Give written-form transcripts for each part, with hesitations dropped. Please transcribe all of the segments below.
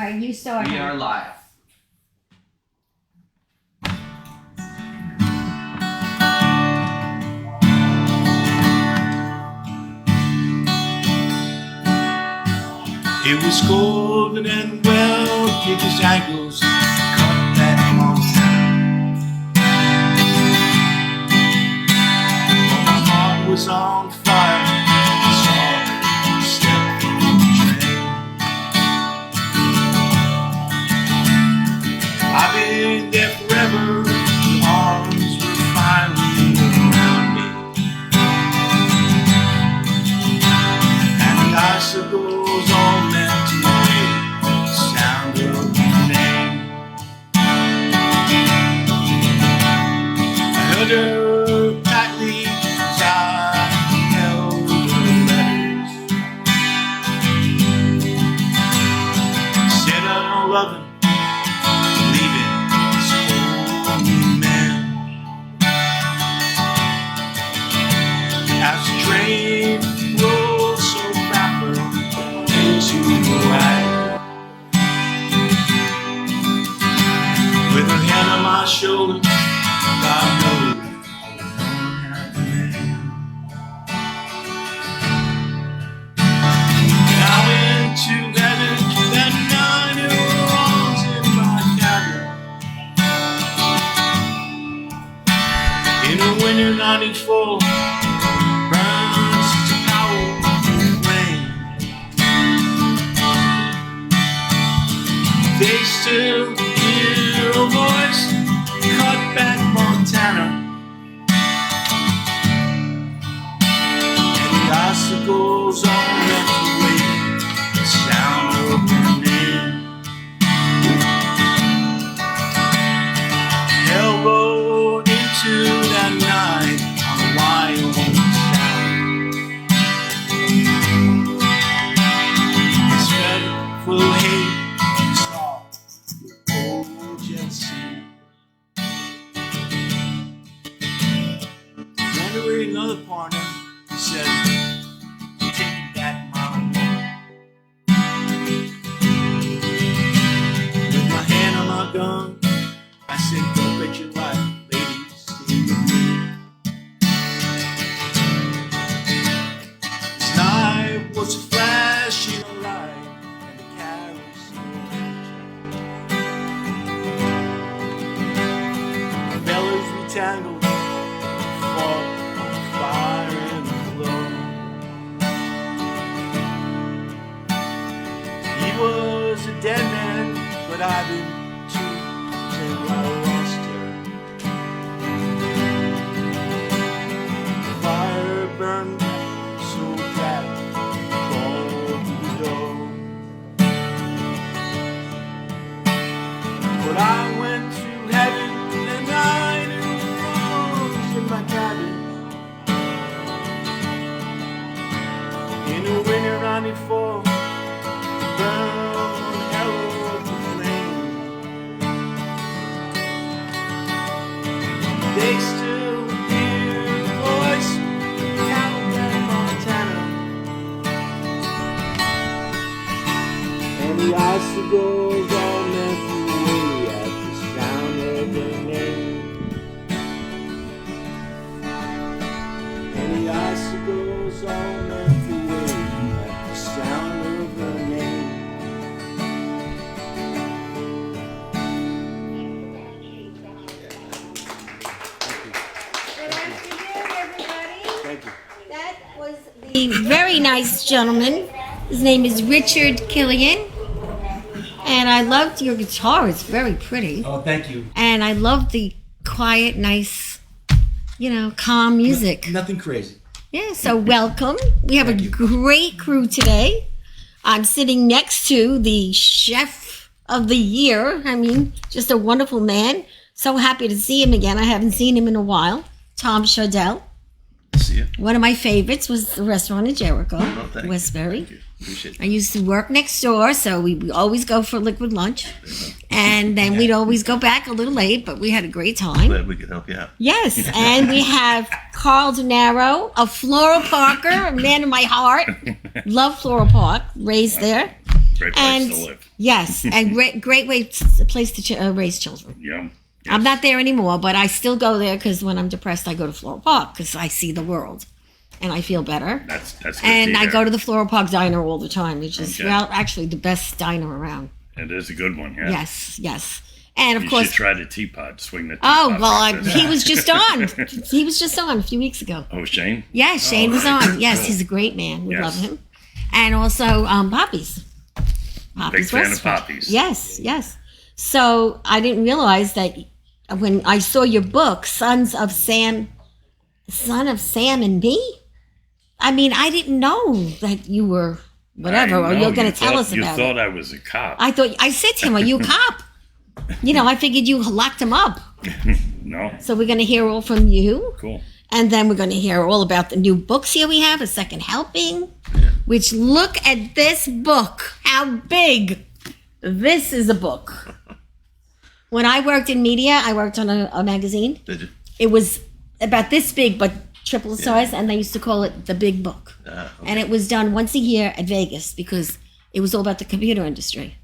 right, you start. We are live. It was golden and well, Picker's ankles cut that Montana. But my heart was on fire, I saw her step from the train. I've been there forever, the arms were finally around me. And the icicles all meant to wait the sound of her name. I held her tightly as I held her letters. Said I don't love him, leaving this old man. As the train rolls so backward into the light, with her hand on my shoulder, God knows I had the man. And I went to heaven that night in her arms in my cabin. In the winter '94, burns such a powerful flame. They still hear a voice, cut back Montana. And the icicles all meant to wait the sound of her name. Hell rode into that night on a wild sound. It's fed full of hate, urgency. January, another partner, he said, "You taking that mile more." With my hand on my gun, I said, "Go bet your life, lady, stay with me." This night was a flashing light and a carousel. The bellows retangled, fought on fire and glow. He was a dead man, but I've been too till I lost her. The fire burned so that it crawled through the door. But I went to heaven that night in the rose in my cabin. In the winter '94, burned hell of a flame. They still hear the voice of Caliban, Montana. And the icicles all melt away at the sound of their name. And the icicles all melt away at the sound of her name. Good afternoon, everybody. Thank you. That was the very nice gentleman. His name is Richard Killian. And I loved your guitar. It's very pretty. Oh, thank you. And I love the quiet, nice, calm music. Nothing crazy. Yeah, so welcome. We have Thank a you. great crew today. I'm sitting next to the chef of the year. I mean, just a wonderful man. So happy to see him again. I haven't seen him in a while. Tom Shardell. See you. One of my favorites was the restaurant in Jericho, Oh, thank you. Westbury. Thank you. Appreciate I it. used to work next door, so we always go for liquid lunch. And then we'd always go back a little late, but we had a great time. Glad we could help you out. Yes, and we have Carl DeNaro, a Floral Parker, a man of my heart. Love Floral Park, raised there. Great place to live. Yes, and great way, place to raise children. Yeah. I'm not there anymore, but I still go there because when I'm depressed, I go to Floral Park because I see the world, and I feel better. That's good And to I hear. go to the Floral Park Diner all the time, which is Okay. actually the best diner around. It is a good one, yeah. Yes, and of You course. should try the teapot, swing the teapot. Oh well, breakfast. he was just on. He was just on a few weeks ago. Oh, Shane? Yes, Shane was right. on. Yes, he's a great man. We Yes. love him. And also Poppy's. Big fan of Restaurant. Poppy's. Yes. So I didn't realize that when I saw your book, Son of Sam and Me. I mean, I didn't know that you were whatever, or I know, you're going you to tell thought- us about You it. thought I was a cop. I said to him, "Are you a cop?" I figured you locked him up. No? So we're going to hear all from you. Cool. And then we're going to hear all about the new books here we have, A Second Helping, which look at this book. How big. This is a book. When I worked in media, I worked on a magazine. Did you? It was about this big, but triple the size, and they used to call it The Big Book. Okay. And it was done once a year at Vegas because it was all about the computer industry.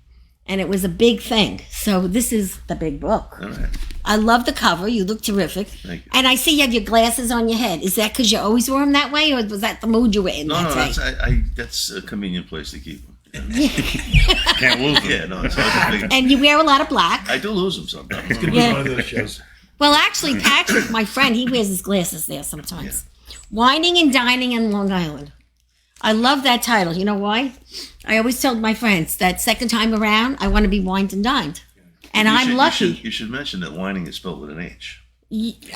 And it was a big thing. So this is The Big Book. All right. I love the cover. You look terrific. Thank you. And I see you have your glasses on your head. Is that because you always wore them that way, or was that the mood you were in No, that no, day? that's a convenient place to keep them. Can't lose them. Yeah, no, it's hard to think. And you wear a lot of black. I do lose them sometimes. It's gonna be Yeah. one of those shows. Well, actually, Patrick, my friend, he wears his glasses there sometimes. Wining and Dining in Long Island. I love that title. You know why? I always told my friends that second time around, I want to be wined and dined. And I'm lucky. You should mention that whining is spelled with an H.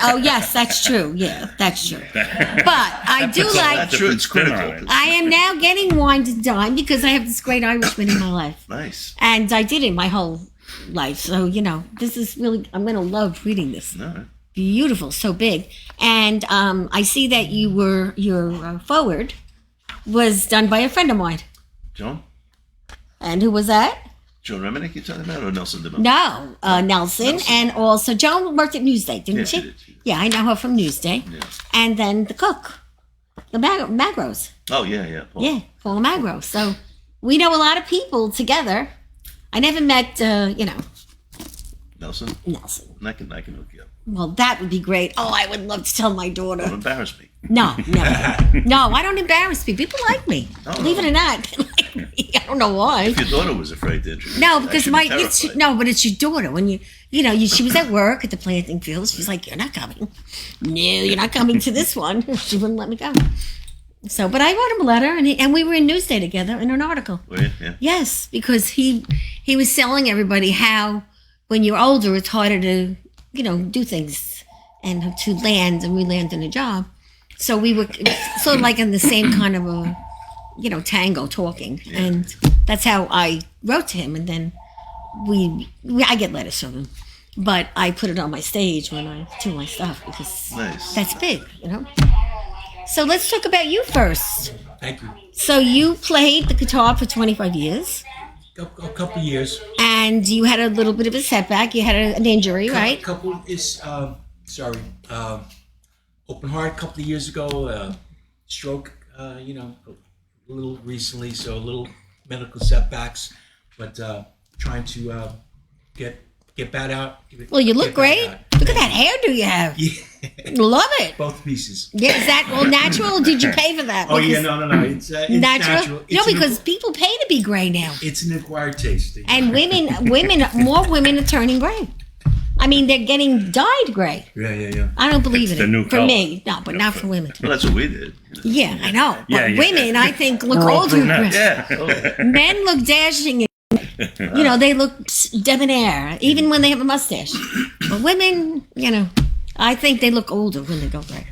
Oh, yes, that's true. Yeah, that's true. But I do like... That's true. It's Spin critical. on it. I am now getting wined and dined because I have this great Irishman in my life. Nice. And I did it my whole life. So, this is really... I'm going to love reading this. All right. Beautiful, so big. And I see that your forward was done by a friend of mine. Joan? And who was that? Joan Reminick you talking about, or Nelson DeMille? No, Nelson. And also Joan worked at Newsday, didn't Yeah, she? she did. Yeah, I know her from Newsday. Yeah. And then the cook, the Magros. Oh, yeah. Paul. Yeah, Paul Magro. So we know a lot of people together. I never met, Nelson? Nelson. I can hook you up. Well, that would be great. Oh, I would love to tell my Don't daughter. embarrass me. No, never. No, I don't embarrass people. People like me. Oh, Believe it or not, they like me. I don't know why. If your daughter was afraid to introduce No, you, because I'd be terrified. but it's your daughter. When she was at work at the planting field. She's like, "You're not coming. No, you're not coming to this one." She wouldn't let me go. So, but I wrote him a letter, and we were in Newsday together in an article. Were you? Yeah. Yes, because he was telling everybody how when you're older, it's harder to do things and to land and re-land in a job. So we were sort of like in the same kind of a tango talking, and that's how I wrote to him. And then I get letters from him, but I put it on my stage when I do my stuff because Nice. that's big, So let's talk about you first. Thank you. So you played the guitar for 25 years, A couple years. and you had a little bit of a setback. You had an injury, right? Couple is open heart. A couple of years ago, stroke. A little recently, so a little medical setbacks, but trying to get back out. Well, you look get back great. out. Look at that hairdo you have. Yeah, Love it. both pieces. Yeah, is that all natural? Or did you pay for that? Oh yeah, Because- no. It's natural. No, It's because people pay to be gray now, it's an acquired taste. and more women are turning gray. I mean, they're getting dyed gray. Yeah. I don't believe It's in the new it. For color. me, no, but not for women. Well, that's what we did. Yeah, I know. Yeah, But yeah. women, I think, look We're all older. brunettes. Yeah. Men look dashing. They look debonair, even when they have a mustache. But women, I think they look older when they go gray.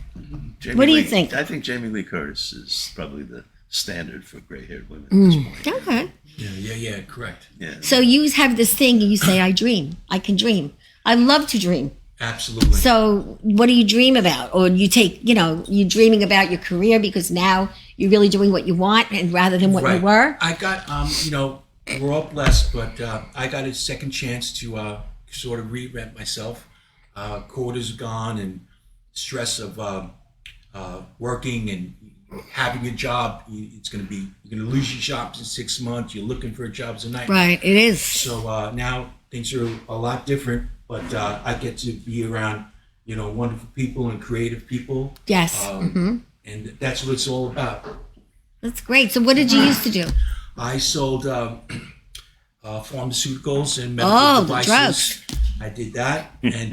Jamie What do you Lee- think? I think Jamie Lee Curtis is probably the standard for gray-haired women at this point. Okay. Yeah, correct. Yeah. So you have this thing, and you say, "I dream. I can dream. I love to dream." Absolutely. So what do you dream about? Or you take, you're dreaming about your career because now you're really doing what you want, and rather than what you were. I got, we're all blessed, but I got a second chance to sort of reinvent myself. Quarters gone and stress of working and having a job, it's going to be, you're going to lose your jobs in 6 months. You're looking for a job as a night. Right, it is. So now things are a lot different, but I get to be around, wonderful people and creative people. Yes. And that's what it's all about. That's great. So what did you used to do? I sold pharmaceuticals and medical Oh, the devices. drugs. I did that, and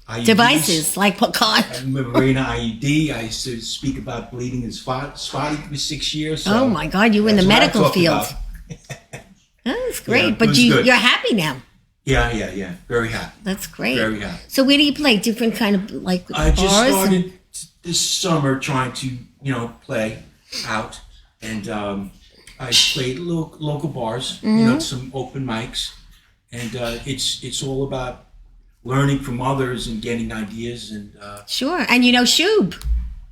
IEDs, Devices, like what kind? Marina IED. I used to speak about bleeding and spotting for 6 years. So Oh my God, you were in the that's what I medical talk field. about. That's great. Yeah, it but was good. you're happy now. Yeah. Very happy. That's great. Very happy. So where do you play? Different kind of like I just bars? started this summer trying to, play out, and I played local bars, some open mics, and it's all about learning from others and getting ideas, and Sure. And Shub.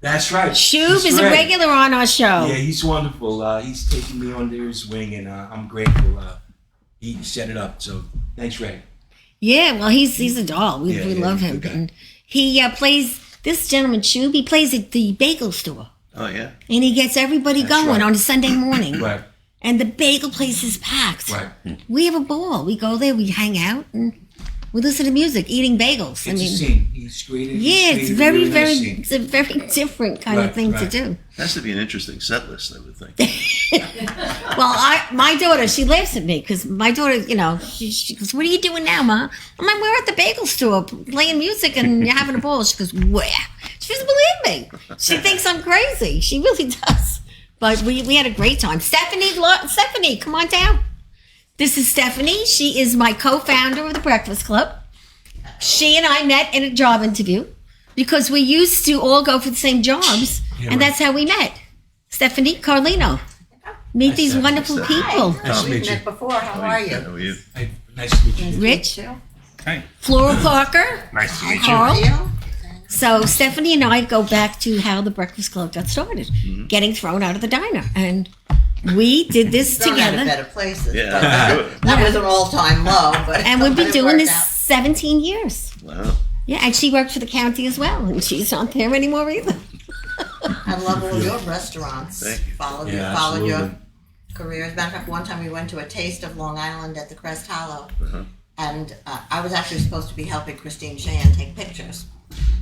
that's right. Shub He's is a great. regular on our show. Yeah, he's wonderful. He's taken me under his wing, and I'm grateful. He set it up. So thanks, Ray. Yeah, well, he's a doll. We Yeah, love he's a him. good guy. And he plays, this gentleman, Shub, he plays at the bagel store. Oh yeah. And he gets everybody That's going right. on a Sunday morning. Right, And the bagel place is packed. right. We have a ball. We go there, we hang out, and we listen to music, eating bagels. It's a scene. He's created. Yeah, it's he's created a very, really nice very, scene. it's a very different kind of Right, thing to right. do. Has to be an interesting set list, I would think. Well, my daughter, she laughs at me because my daughter, she goes, "What are you doing now, Ma?" I'm like, "We're at the bagel store playing music and you're having a ball." She goes, "Where?" She doesn't believe me. She thinks I'm crazy. She really does. But we had a great time. Stephanie, come on down. This is Stephanie. She is my co-founder of the Breakfast Club. She and I met in a job interview because we used to all go for the same jobs, and that's how we met. Stephanie Carlino. Meet these Stephanie. wonderful people. Nice to meet We've you. met before. How are you? How are you? Hey, nice to meet you. Rich, Hey, Flora Parker, nice to meet you. Carl. You? So Stephanie and I go back to how the Breakfast Club got started, getting thrown out of the diner, and we did this Thrown out of together. better places. Yeah, but that's good. that was an all-time low. But And we've been it doing worked this out. 17 years. Wow. Yeah, and she worked for the county as well, and she's not there anymore either. I love all your restaurants. Thank you. Followed Yeah, your absolutely. career. As a matter of fact, one time we went to a taste of Long Island at the Crest Hollow, and I was actually supposed to be helping Christine Shan take pictures.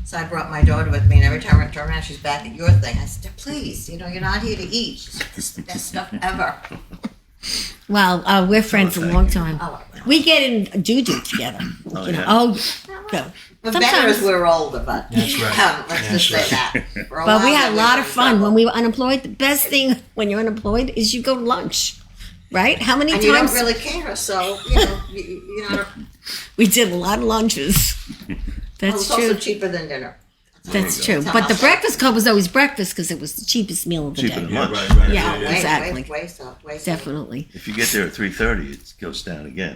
So I brought my daughter with me, and every time I turn around, she's back at your thing. I said, "Please, you're not here to eat. She said, this is the best stuff ever." Well, we're friends a long time. Oh, We get in juju together. Oh, you know. yeah. No. We're better as we're older, but That's right. let's That's just say that. For a But we while had a there, lot were of in fun trouble. when we were unemployed. The best thing when you're unemployed is you go to lunch, right? How many And you don't times really care, so we did a lot of lunches. That's it's also true. cheaper than dinner. That's true. But the Breakfast Club was always breakfast because it was the cheapest meal of the Cheaper day. than Yeah, lunch. right. Yeah, Way, exactly. way so. Definitely. If you get there at 3:30, it goes down again.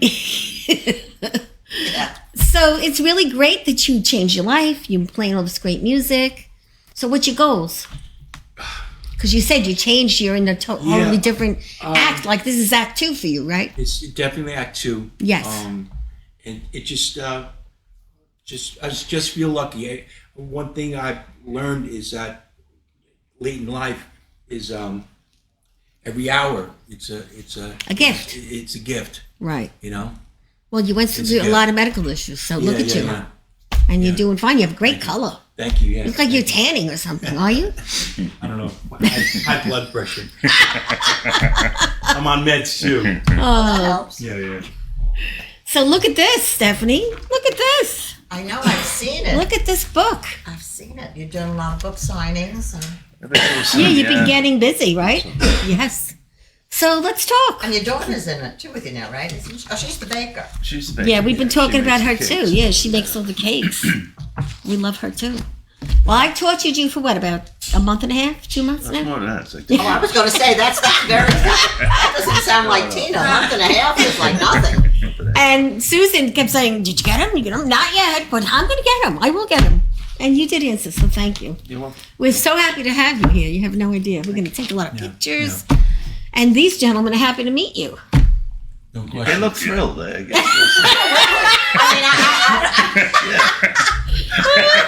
Yeah. So it's really great that you changed your life. You're playing all this great music. So what's your goals? Because you said you changed. You're in a totally different act. Like this is Act 2 for you, right? It's definitely Act 2. Yes. And it just I just feel lucky. One thing I've learned is that late in life is every hour it's a A gift. It's a gift, Right. you know. Well, you went It's through a good. lot of medical issues. So look Yeah, at yeah, you. yeah. And you're Yeah. doing fine. You have great color. Thank you. Yeah. You look like you're tanning or something, are you? I don't know. High blood pressure. I'm on meds too. That helps. Yeah. So look at this, Stephanie. Look at this. I know, I've seen it. Look at this book. I've seen it. You're doing a lot of book signings. Yeah, you've been getting busy, right? Yes. So let's talk. And your daughter's in it too with you now, right? Isn't she? Oh, she's the baker. She's the best. Yeah, we've been She talking about makes her the too. cakes. Yeah, she makes all the cakes. We love her too. Well, I've tortured you for what, about a month and a half, 2 months That's now? more than that. It's like Oh, I was going to say, that's not very, that doesn't sound like Tina. A month and a half is like nothing. And Susan kept saying, "Did you get him? You get him? Not yet, but I'm going to get him. I will get him." And you did answer, so thank you. You're welcome. We're so happy to have you here. You have no idea. We're going to take a lot of pictures. And these gentlemen are happy to meet you. No They question. look thrilled. I guess. I mean,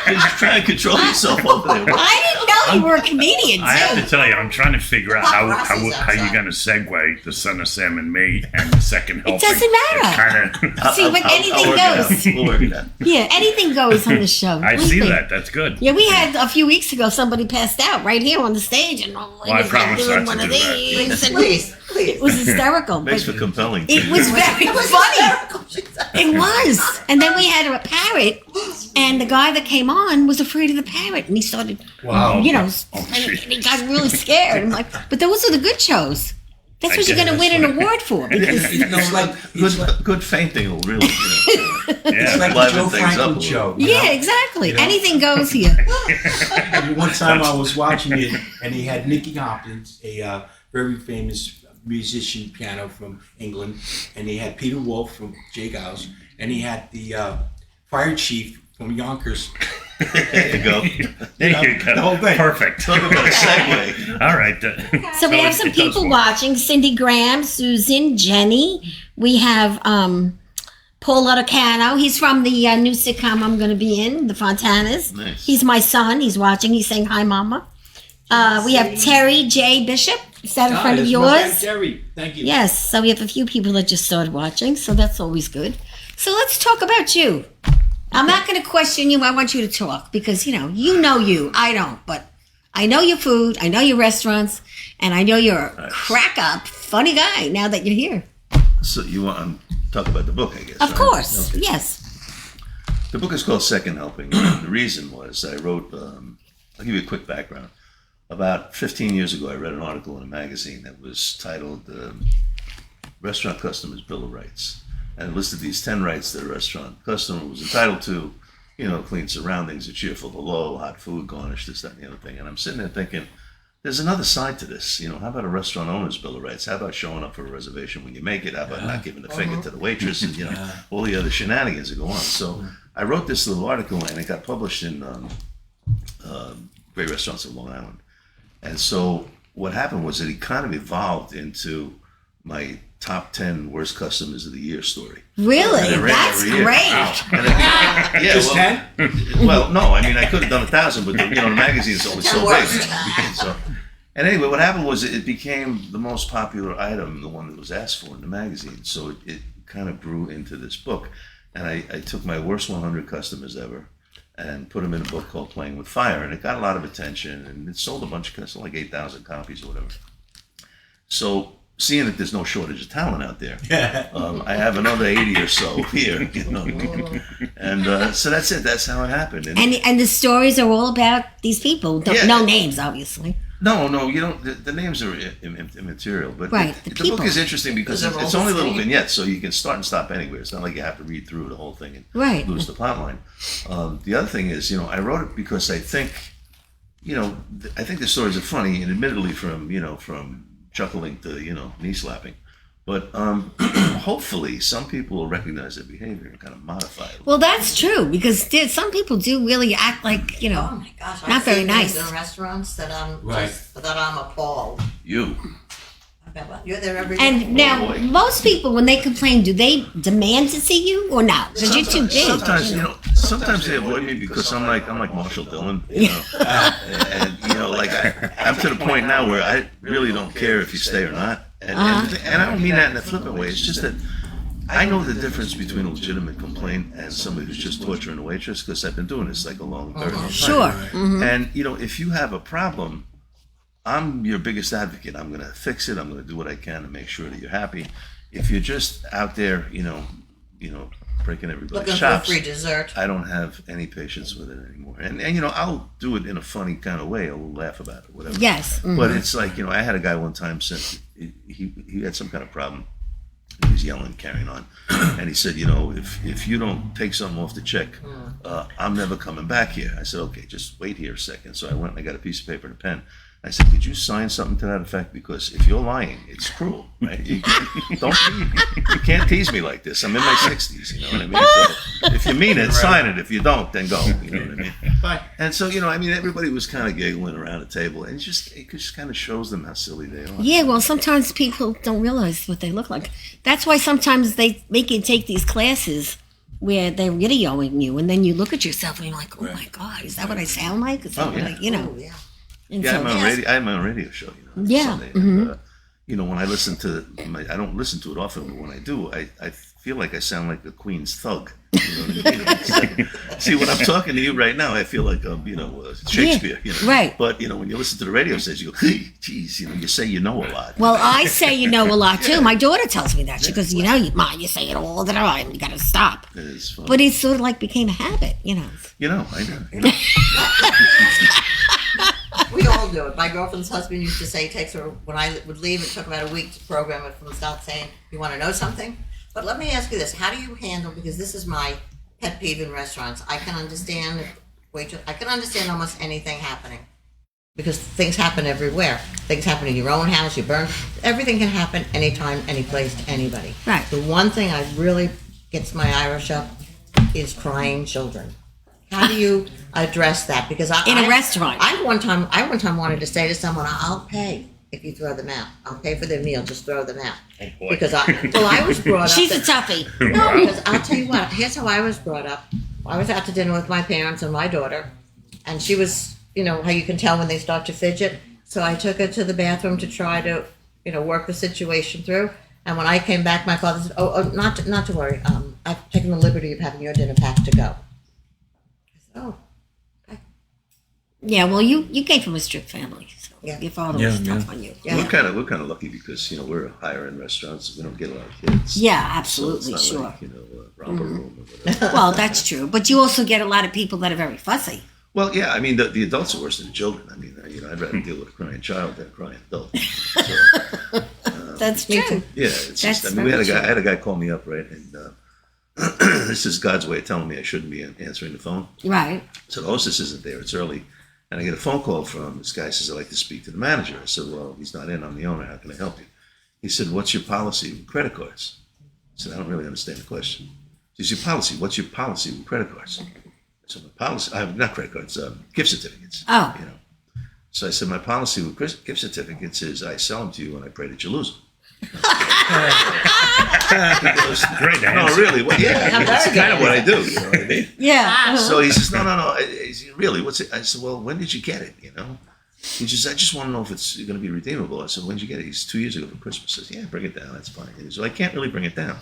You're just trying to control yourself over there. I didn't know you were a comedian I have to too. tell you, I'm trying to figure out how Paparazzis you're outside. going to segue the Son of Sam and me and the second helping. doesn't matter. Kind of. See, when anything work it out. goes. We'll work it out. Yeah, anything goes on the show. I Believe see me. that. That's good. Yeah, we had a few weeks ago somebody passed out right here on the stage, and I promise doing not one to of do that. these. And Please. it was hysterical. Makes but for compelling. it was very funny. Hysterical, she said. It was. And then we had a parrot, and the guy that came on was afraid of the parrot, and he started, Wow. you know, Oh, and shit. he got really scared. I'm like, but those are the good shows. That's I what you're guess going to win an award for. Because It's like it's like, Good fainting will really, it's Yeah. like the liven Joe things up a Franklin little. show. you yeah, know? exactly. You know? Anything goes here. One time I was watching it, and he had Nicky Hopkins, a very famous musician piano from England, and he had Peter Wolf from Jay Giles, and he had the fire chief from Yonkers. There you go. There you go. the whole thing. Perfect. Talk about a segue. All right. So we have some it does people work. watching. Cindy Graham, Susan, Jenny. We have Paul Ottocano. He's from the new sitcom I'm going to be in, The Fontanas. Nice. He's my son. He's watching. He's saying hi, Mama. We have Terry J. Bishop. Is that a friend of yours? Jerry, thank you. Yes. So we have a few people that just started watching. So that's always good. So let's talk about you. I'm not going to question you. I want you to talk because, you. I don't. But I know your food. I know your restaurants. And I know you're a crack up, funny guy now that you're here. So you want to talk about the book, I guess. Of right? course. Okay. Yes. The book is called Second Helping. The reason was I wrote, I'll give you a quick background. About 15 years ago, I read an article in a magazine that was titled Restaurant Customers' Bill of Rights. And it listed these 10 rights that a restaurant customer was entitled to, clean surroundings, a cheerful hello, hot food, garnish, this, that, and the other thing. And I'm sitting there thinking, there's another side to this. How about a restaurant owner's bill of rights? How about showing up for a reservation when you make it? How about not giving a finger to the waitress? And, all the other shenanigans that go on. So I wrote this little article, and it got published in Great Restaurants of Long Island. And so what happened was that it kind of evolved into my top 10 worst customers of the year story. Really? And it ran That's every year. great. And yeah, Just well, 10? well, no, I mean, I could have done 1,000, but the magazine's only so big. So, and anyway, what happened was it became the most popular item, the one that was asked for in the magazine. So it kind of grew into this book. And I took my worst 100 customers ever and put them in a book called Playing with Fire. And it got a lot of attention, and it sold a bunch of, like 8,000 copies or whatever. So seeing that there's no shortage of talent out there, I have another 80 or so here, and so that's it. That's how it happened. And the stories are all about these people. Yeah. No names, obviously. No, you don't. The names are immaterial, but Right, the the people. book is interesting because Those are it's all only the little same. vignettes, so you can start and stop anywhere. It's not like you have to read through the whole thing and Right. lose the plot line. The other thing is, I wrote it because I think, I think the stories are funny, and admittedly from chuckling to knee slapping, but hopefully some people will recognize their behavior and kind of modify it. Well, that's true because some people do really act like, Oh my gosh! Not I've very seen nice. things in restaurants that I'm Right. that I'm appalled. You. Okay, well, you're there every day. And now, boy. most people, when they complain, do they demand to see you or not? Because you're too big. Sometimes they avoid me because I'm like Marshall Dillon, and I'm to the point now where I really don't care if you stay or not, and I don't mean that in a flippant way. It's just that I know the difference between a legitimate complaint and somebody who's just torturing a waitress because I've been doing this like a long, very long time. Sure. And if you have a problem, I'm your biggest advocate. I'm going to fix it. I'm going to do what I can to make sure that you're happy. If you're just out there, breaking everybody's Looking for a chops, free dessert. I don't have any patience with it anymore. And I'll do it in a funny kind of way. I'll laugh about it, whatever. Yes. But it's like, I had a guy one time said he had some kind of problem. He was yelling, carrying on, and he said, if you don't take something off the check, I'm never coming back here. I said, okay, just wait here a second. So I went and I got a piece of paper and a pen. I said, could you sign something to that effect? Because if you're lying, it's cruel, right? You can't tease me like this. I'm in my 60s, you know what I mean? So if you mean it, sign it. If you don't, then go, you know what I mean? Bye. And so, everybody was kind of giggling around the table, and it just kind of shows them how silly they are. Yeah, well, sometimes people don't realize what they look like. That's why sometimes they make you take these classes where they're videoing you, and then you look at yourself and you're like, oh my God, is that what I sound like? Is that Oh, what yeah. I, Oh, yeah. And Yeah, so, I'm on radio. I'm on a radio show. On Yeah, Sunday. And, when I listen to I don't listen to it often, but when I do, I feel like I sound like a Queen's thug. You know what I mean? It's like, see, when I'm talking to you right now, I feel like I'm, Shakespeare. right. But when you listen to the radio station, you go, "Hey, geez," you say you know a lot. Well, I say you know a lot too. My daughter tells me that. She goes, Ma, you say it all the time. You got to stop. It is fun. But it sort of like became a habit, I know. We all do it. My girlfriend's husband used to say it takes her, when I would leave, it took about a week to program it from start saying, you want to know something? But let me ask you this. How do you handle, because this is my pet peeve in restaurants. I can understand almost anything happening. Because things happen everywhere. Things happen in your own house, you burn. Everything can happen anytime, any place, to anybody. Right. The one thing I really gets my Irish up is crying children. How do you address that? Because in a restaurant. I one time wanted to say to someone, "I'll pay if you throw them out. I'll pay for their meal. Just throw them out." Oh, boy. Because I was brought up. She's a that- toughie. No, because I'll tell you what. Here's how I was brought up. I was out to dinner with my parents and my daughter, and she was, how you can tell when they start to fidget. So I took her to the bathroom to try to, work the situation through. And when I came back, my father said, "Oh, not to worry. I've taken the liberty of having your dinner packed to go." I said, "Oh." Yeah, well, you came from a strict family, so Yeah. your father was tough on you. Yeah. We're kind of lucky because we're higher end restaurants. So we don't get a lot of kids. Yeah, So absolutely, it's sure. not like, romper room or whatever. Well, that's true. But you also get a lot of people that are very fussy. Well, yeah, I mean, the adults are worse than the children. I mean, I'd rather deal with a crying child than a crying adult. So, That's Me true. too. yeah, it's That's just, I mean, very I had a guy call me up, right? And this is God's way of telling me I shouldn't be answering the phone. Right. So the hostess isn't there, it's early. And I get a phone call from this guy, says, "I'd like to speak to the manager." I said, "Well, he's not in, I'm the owner, how can I help you?" He said, "What's your policy with credit cards?" I said, "I don't really understand the question." He said, "What's your policy with credit cards?" So my policy, I have not credit cards, gift certificates. Oh. So I said, "My policy with gift certificates is I sell them to you and I pray that you lose them." He goes, Great "No, answer. really? Well, yeah, Yeah, that's very kind of good. what I do. You know what I mean?" Yeah. So he says, no. He said, "Really? What's it?" I said, "Well, when did you get it? He says, "I just want to know if it's going to be redeemable." I said, "When did you get it?" He's 2 years ago for Christmas. I said, "Yeah, bring it down. That's fine." He says, "Well, I can't really bring it down."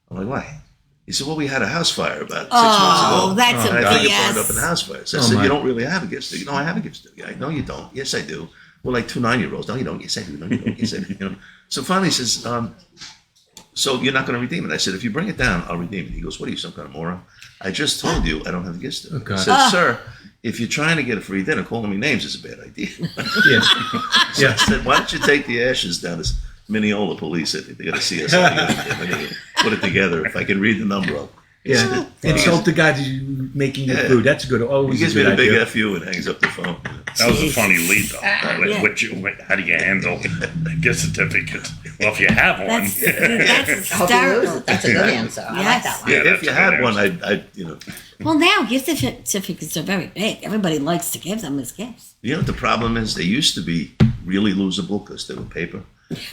I'm like, "Why?" He said, "Well, we had a house fire about 6 months ago. Oh, that's a and I think it burned BS. up in a house fire." So I said, "You don't really have a gift certificate." "No, I have a gift certificate." "No, you don't." "Yes, I do." "Well, like 2 9-year-olds." "No, you don't." "Yes, I do." "No, you don't." "Yes, I do." So finally he says, "So you're not going to redeem it?" I said, "If you bring it down, I'll redeem it." He goes, "What are you, some kind of moron? I just told you I don't have a gift certificate." I said, "Sir, if you're trying to get a free dinner, calling me names is a bad idea." Yeah. So I said, "Why don't you take the ashes down to Mineola Police? I think they're going to see us. I'm gonna put it together if I can read the number up." Yeah. Insult the guy that's making your Yeah. food. That's good. He Always gives a me good the big idea. FU and hangs up the phone. That was a Jeez. funny lead, though. Yeah. How do you handle a gift certificate? Well, if you have one. That's I hope you lose hysterical. it. That's a good answer. I like Yes. that one. Yeah, If that's you a had good one, answer. Well, now gift certificates are very big. Everybody likes to give them as gifts. You know what the problem is? They used to be really losable because they were paper,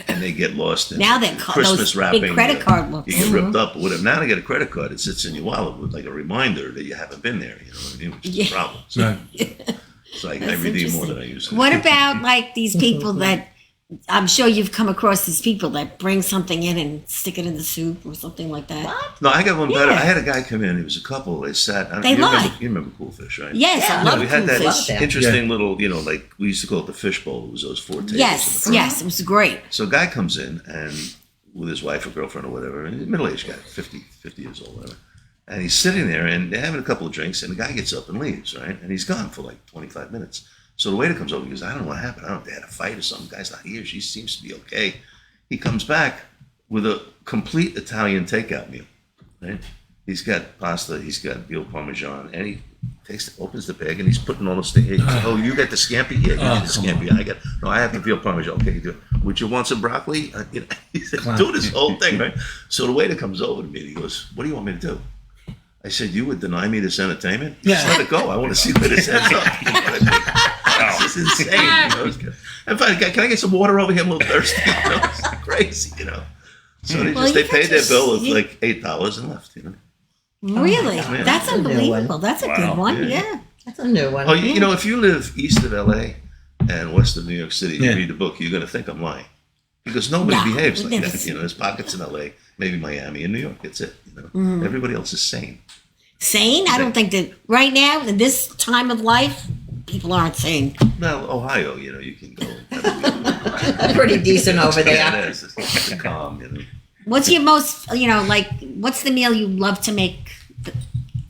and they get lost in Now they're Christmas those wrapping. big credit card books. You get ripped up or whatever. Now they get a credit card. It sits in your wallet with like a reminder that you haven't been there. You know what I mean? Which is Yeah. a problem. Right. So I That's redeem more interesting. than I used to. What about like these people that I'm sure you've come across these people that bring something in and stick it in the soup or something like that? What? No, I got one better. Yeah. I had a guy come in. It was a couple. They sat. I don't- They you remember, lied. you remember Cool Fish, right? Yes, Yeah. I Yeah, love we had cool that fish. Love that. interesting little, like we used to call it the fish bowl. It was those 4 tables. in Yes, the front. yes, it was great. So a guy comes in and with his wife or girlfriend or whatever, and he's a middle-aged guy, 50 years old, whatever. And he's sitting there and they're having a couple of drinks, and the guy gets up and leaves, right? And he's gone for like 25 minutes. So the waiter comes over and goes, "I don't know what happened. I don't know if they had a fight or something. The guy's not here. She seems to be okay." He comes back with a complete Italian takeout meal, right? He's got pasta, he's got veal parmesan, and he opens the bag and he's putting all those things. "Oh, you got the scampi? Yeah, you get the scampi. I have the veal parmesan. Okay, you do it. Would you want some broccoli?" He's doing this whole thing, right? So the waiter comes over to me and he goes, "What do you want me to do?" I said, "You would deny me this entertainment? Just let it go. I want to see where this ends up." You know what I mean? This is insane. And finally, "Can I get some water over here? I'm a little thirsty." It's crazy, So Well, they you paid got their to bill of see- like $8 and left. Really? Yeah. That's That's a new unbelievable. one. That's a Wow. good one. Yeah. Yeah. That's a new one. Oh, if you live east of LA, and west of New York City, Yeah. you read the book, you're going to think I'm lying. Because nobody No, behaves like never that. seen There's pockets in LA, maybe Miami and New York. That's it. Mm-hmm. Everybody else is sane. Sane? I don't think that right now, in this time of life, people aren't sane. Well, Ohio, you can go. And have a Pretty decent over good- yeah, there. it is. It's calm. What's your most, what's the meal you love to make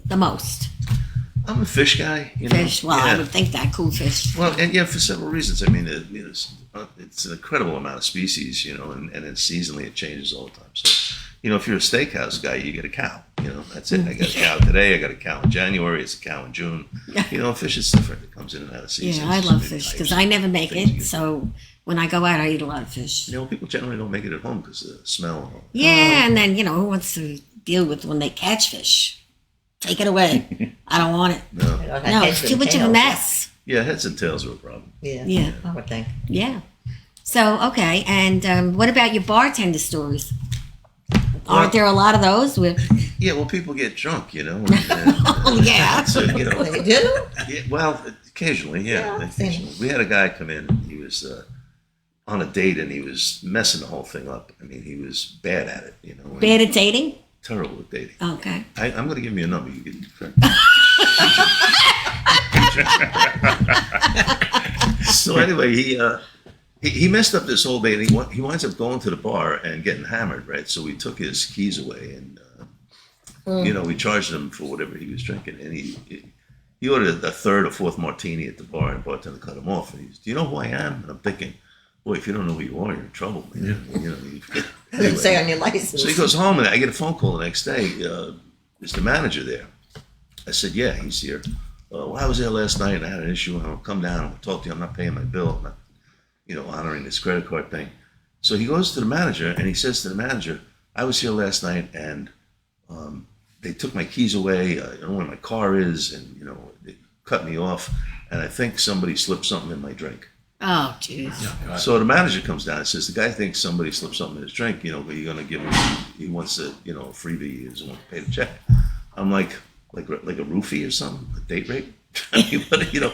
the most? I'm a fish guy. Fish. Well, I Yeah. would think that. Cool fish. Well, and yeah, for several reasons. I mean, it's an incredible amount of species, and then seasonally it changes all the time. So, if you're a steakhouse guy, you get a cow. That's it. I got a cow today. I got a cow in January. It's a cow in June. Fish is different. It comes in and out of season. Yeah, I love fish because I never make it. So when I go out, I eat a lot of fish. People generally don't make it at home because of the smell. And all. Yeah, and then, who wants to deal with when they catch fish? Take it away. I don't want it. No. No, it's too much of a mess. Yeah, heads and tails are a problem. Yeah. Yeah. I would think. Yeah. So, okay. And what about your bartender stories? Aren't there a lot of those with? Yeah, well, people get drunk, Oh, yeah. So, They do? yeah, well, occasionally, yeah. Yeah, I've seen Occasionally. We had a guy come in, and he was on a date, and he was messing the whole thing up. I mean, he was bad at it, and Bad at dating? terrible at dating. Okay. I'm going to give you a number. You can. So anyway, he messed up this whole date. And he winds up going to the bar and getting hammered, right? So we took his keys away, and we charged him for whatever he was drinking, and he ordered a third or fourth martini at the bar, and the bartender cut him off. And he's, "Do you know who I am?" And I'm thinking, boy, if you don't know who you are, you're in trouble, man. It doesn't say on your license. So he goes home, and I get a phone call the next day. Is the manager there? I said, yeah, he's here. Well, I was there last night, and I had an issue, and I'll come down and we'll talk to you. I'm not paying my bill. I'm not, honoring this credit card thing. So he goes to the manager, and he says to the manager, I was here last night, and they took my keys away. I don't know where my car is, and, they cut me off, and I think somebody slipped something in my drink. Oh, jeez. So the manager comes down and says, the guy thinks somebody slipped something in his drink, but you're going to give him, he wants a, a freebie, he doesn't want to pay the check. I'm like a roofie or something, a date rape? I mean, but,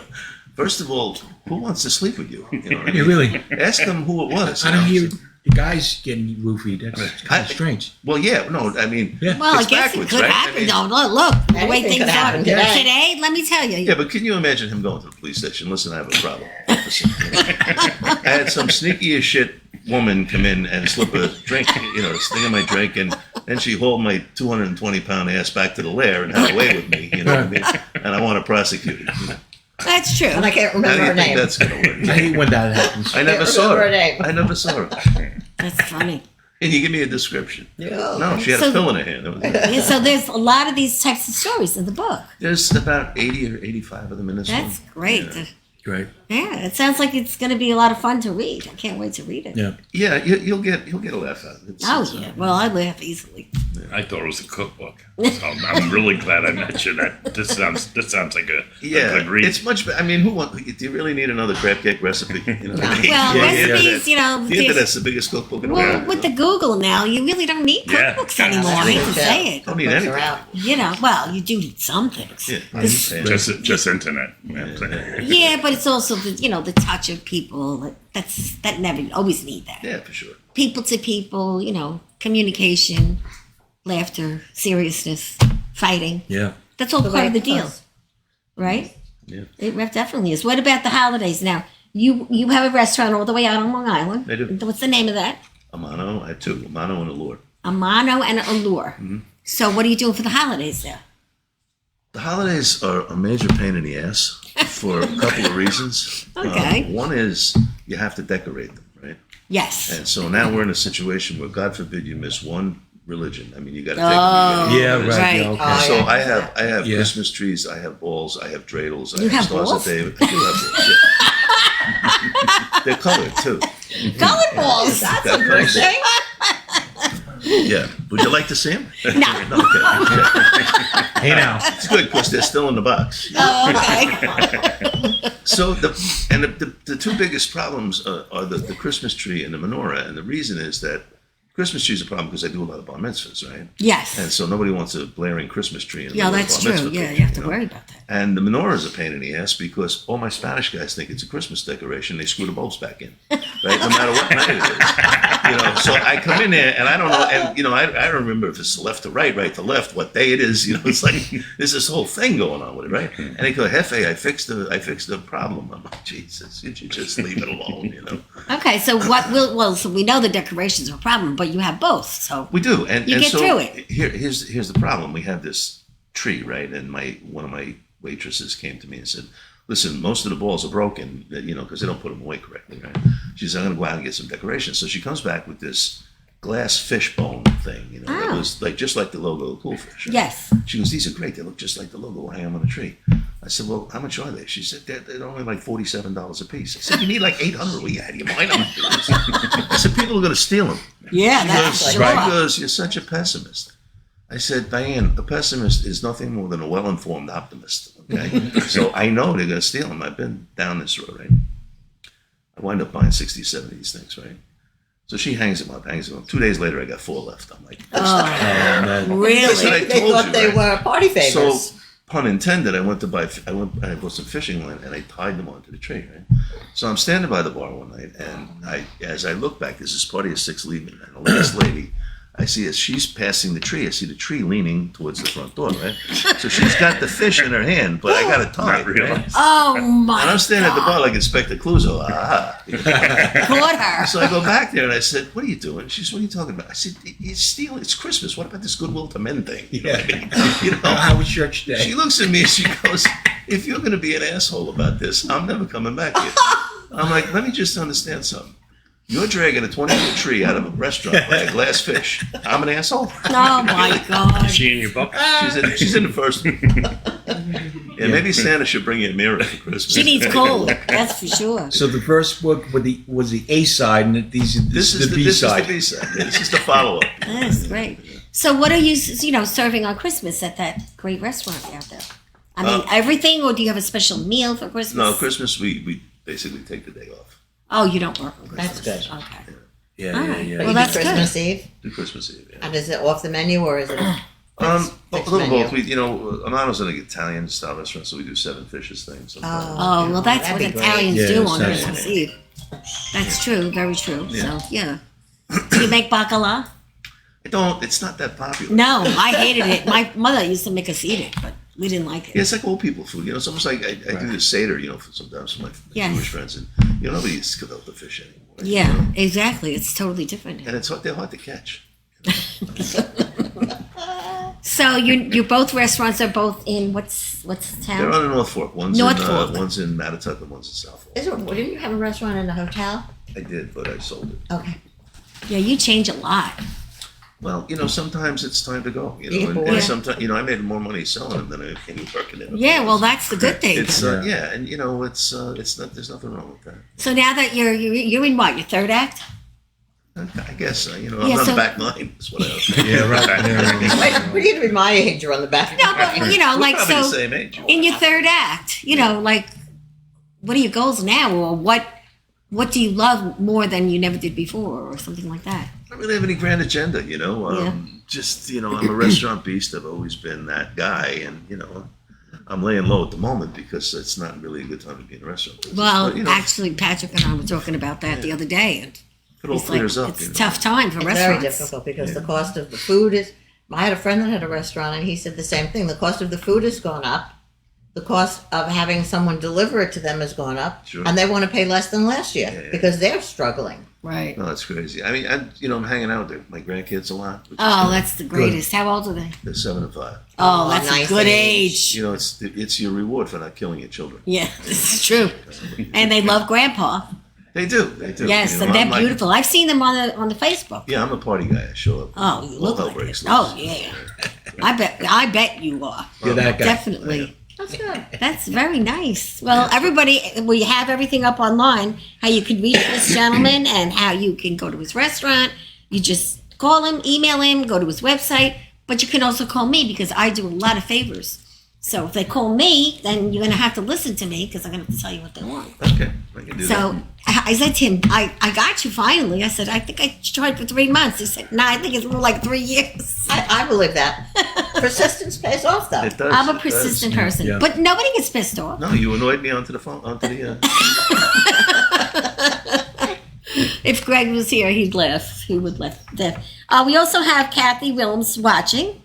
first of all, who wants to sleep with you? You know what I Yeah, mean? really. Ask them who it was. I don't hear the guys getting roofied. That's kind of strange. Well, yeah, no, I mean, Yeah. Well, I it's guess backwards, it could right? happen. I mean- though. Look, the way Anything things could are happen today. today, let me tell you. Yeah, but can you imagine him going to the police station? Listen, I have a problem, officer. I had some sneaky as shit woman come in and slip a drink, this thing in my drink, and then she hauled my 220-pound ass back to the lair and had away with me, you know what I mean? And I want to prosecute her. That's true. And I can't How do remember you her think name. that's going to I work? hate when that happens. I never Can't saw remember her. her name. I never saw her. That's funny. Can you give me a description? Yeah. No, she had So- a pill in her hand. That was it. Yeah, so there's a lot of these types of stories in the book. There's about 80 or 85 of them in this one. That's great. Yeah. Great. Yeah, it sounds like it's going to be a lot of fun to read. I can't wait to read it. Yeah. Yeah, you'll get a laugh out of it. Oh, yeah. Well, I laugh easily. I thought it was a cookbook. So I'm really glad I mentioned that. This sounds like a good read. it's much better. I mean, do you really need another crab cake recipe? You know what I mean? Well, Yeah, recipes, The there's- internet's the biggest cookbook in the well, world. with the Google now, you really don't need Yeah. cookbooks anymore. I hate to say it. Don't need Books are anything. out. Well, you do need some things. Yeah. This- just internet. Yeah, but it's also the touch of people. That never always need that. Yeah, for sure. People to people, communication, laughter, seriousness, fighting. Yeah. That's all The part of the right deal, place. right? Yeah. It definitely is. What about the holidays now? You have a restaurant all the way out on Long Island. I do. What's the name of that? Amano, I had two. Amano and Allure. Amano and Allure. Mm-hmm. So what are you doing for the holidays there? The holidays are a major pain in the ass for a couple of reasons. Okay. One is you have to decorate them, right? Yes. And so now we're in a situation where, God forbid, you miss one religion. I mean, you got to take. Oh, Yeah, right. right. Yeah, okay. Oh, So yeah. I have Yeah. Christmas trees, I have balls, I have dreidels, I You have have Stars balls? of David. I do have balls. Yeah. They're colored too. Colored balls. That's Got a good colors. thing. Yeah. Would you like to see them? No. Okay. Hey now. It's good because they're still in the box. Oh, okay. So the two biggest problems are the Christmas tree and the menorah, and the reason is that Christmas trees are a problem because I do a lot of bar mitzvahs, right? Yes. And so nobody wants a blaring Christmas tree. In the Yeah, middle of that's a bar true. mitzvah Yeah, picture, you have to know? worry about that. And the menorah is a pain in the ass because all my Spanish guys think it's a Christmas decoration. They screw the bulbs back in, right? No matter what night it is. So I come in there and I don't know. And, I don't remember if it's left to right to left, what day it is. It's like there's this whole thing going on with it, right? And they go, Jefe, I fixed the problem. I'm like, Jesus, you just leave it alone, Okay, so so we know the decorations are a problem, but you have both, so. We do, and You get so through it. Here's the problem. We have this tree, right? And one of my waitresses came to me and said, "Listen, most of the balls are broken, because they don't put them away correctly, right?" She said, "I'm going to go out and get some decorations." So she comes back with this glass fishbone thing, that was just like the logo of Cool Fish. Right? Yes. She goes, "These are great. They look just like the logo. We'll hang them on a tree." I said, "Well, how much are they?" She said, "They're only like $47 a piece." I said, "You need like 800. Well, you out of your mind?" I said, "People are going to steal them." Yeah, She that's goes, sure. she goes, "You're such a pessimist." I said, "Diane, a pessimist is nothing more than a well-informed optimist." Okay, so I know they're going to steal them. I've been down this road, right? I wind up buying 60, 70 of these things, right? So she hangs them up. 2 days later, I got 4 left. I'm like, Oh, Listen, really? I They told thought you, they right? were party favors. So, pun intended, I bought some fishing line and I tied them onto the tree, right? So I'm standing by the bar one night, and as I look back, there's this party of 6 leaving, and the last lady, I see as she's passing the tree, I see the tree leaning towards the front door, right? So she's got the fish in her hand, but I got it tied, Not really. right? Oh my And I'm standing at the bar like Inspector Clouseau, Caught her. So I go back there and I said, "What are you doing?" She said, "What are you talking about?" I said, "He's stealing. It's Christmas. What about this goodwill to men thing?" How was church day? She looks at me and she goes, "If you're going to be an asshole about this, I'm never coming back here." I'm like, "Let me just understand something. You're dragging a 20-foot tree out of a restaurant by a glass fish. I'm an asshole?" Oh my God. Is she in your book? She's in the first one. Yeah, maybe Santa should bring you a mirror for Christmas. She needs coal, that's for sure. So the first book was the A side, and this is the B side. This is the B side. Yeah, this is the follow-up. That's great. So what are you, serving on Christmas at that great restaurant out there? I mean, everything, or do you have a special meal for Christmas? No, Christmas we basically take the day off. Oh, you don't work on Christmas. That's good. Okay. Yeah, All yeah, right. yeah. But Well, you that's do Christmas Eve, Do Christmas Eve. Yeah. and is it off the menu or is it? A fixed little menu? both. Amano's in an Italian style restaurant, so we do 7 fishes things. sometimes. Oh, well, that's That'd what be great. Italians Yeah, do on sounds Christmas good. Eve. That's true, very true. Yeah. So, yeah. Do you make bacala? I don't. It's not that popular. No, I hated it. My mother used to make us eat it, but we didn't like it. Yeah, it's like old people food. It's almost like I do the Seder, sometimes for my Yes. Jewish friends, and nobody eats gefilte fish anymore. Yeah, exactly. It's totally different. And they're hard to catch. So you both restaurants are both in what's the They're town? on the North Fork. One's North in Fork. one's in Mattatuck and one's in South Fork. Didn't you have a restaurant in the hotel? I did, but I sold it. Okay. Yeah, you change a lot. Well, sometimes it's time to go. Yeah, And boy. sometimes I made more money selling them than I any working in them. Yeah, well, that's the good thing. It's and it's not. There's nothing wrong with that. So now that you're in what, your third act? I guess I'm Yeah, on so- the back line. That's what I was. Yeah, right. Yeah. Wait, we need to be my age. You're on the back. No, but We're like probably the so same age. in your third act, like what are your goals now, or what do you love more than you never did before, or something like that? I don't really have any grand agenda, Just I'm a restaurant beast. I've always been that guy, and I'm laying low at the moment because it's not really a good time to be in a restaurant business. Well, But, actually, Patrick and I were talking about that the other day, and it all it's like clears up. it's a tough time for It's very restaurants. difficult because the cost of the food is. I had a friend that had a restaurant, and he said the same thing. The cost of the food has gone up. The cost of having someone deliver it to them has gone up, Sure. and they want to pay less than last year Yeah. because they're struggling. Right. No, that's crazy. I mean, I'm hanging out with my grandkids a lot. Which is Oh, good. that's the greatest. How old are they? They're 7 and 5. Oh, that's nice a good age. age. It's your reward for not killing your children. Yeah, this is true. And they love Grandpa. They do. Yes, and they're I'm like- beautiful. I've seen them on the Facebook. Yeah, I'm a party guy. I show up. Oh, you All look hell like breaks it. loose. Oh, yeah. I bet you are. You're that guy. Definitely. That's good. That's very nice. Well, everybody, we have everything up online, how you can reach this gentleman and how you can go to his restaurant. You just call him, email him, go to his website, but you can also call me because I do a lot of favors So if they call me, then you're going to have to listen to me because I'm going to have to tell you what they want. Okay, I can do So that. I said to him, I got you finally. I said, I think I tried for 3 months. He said, no, I think it's more like 3 years. I believe that. Persistence pays off, though. It does. I'm a it does. persistent person. Yeah. But nobody gets pissed off. No, you annoyed me onto the phone, onto the. If Greg was here, he'd laugh. He would laugh. We also have Kathy Wilms watching.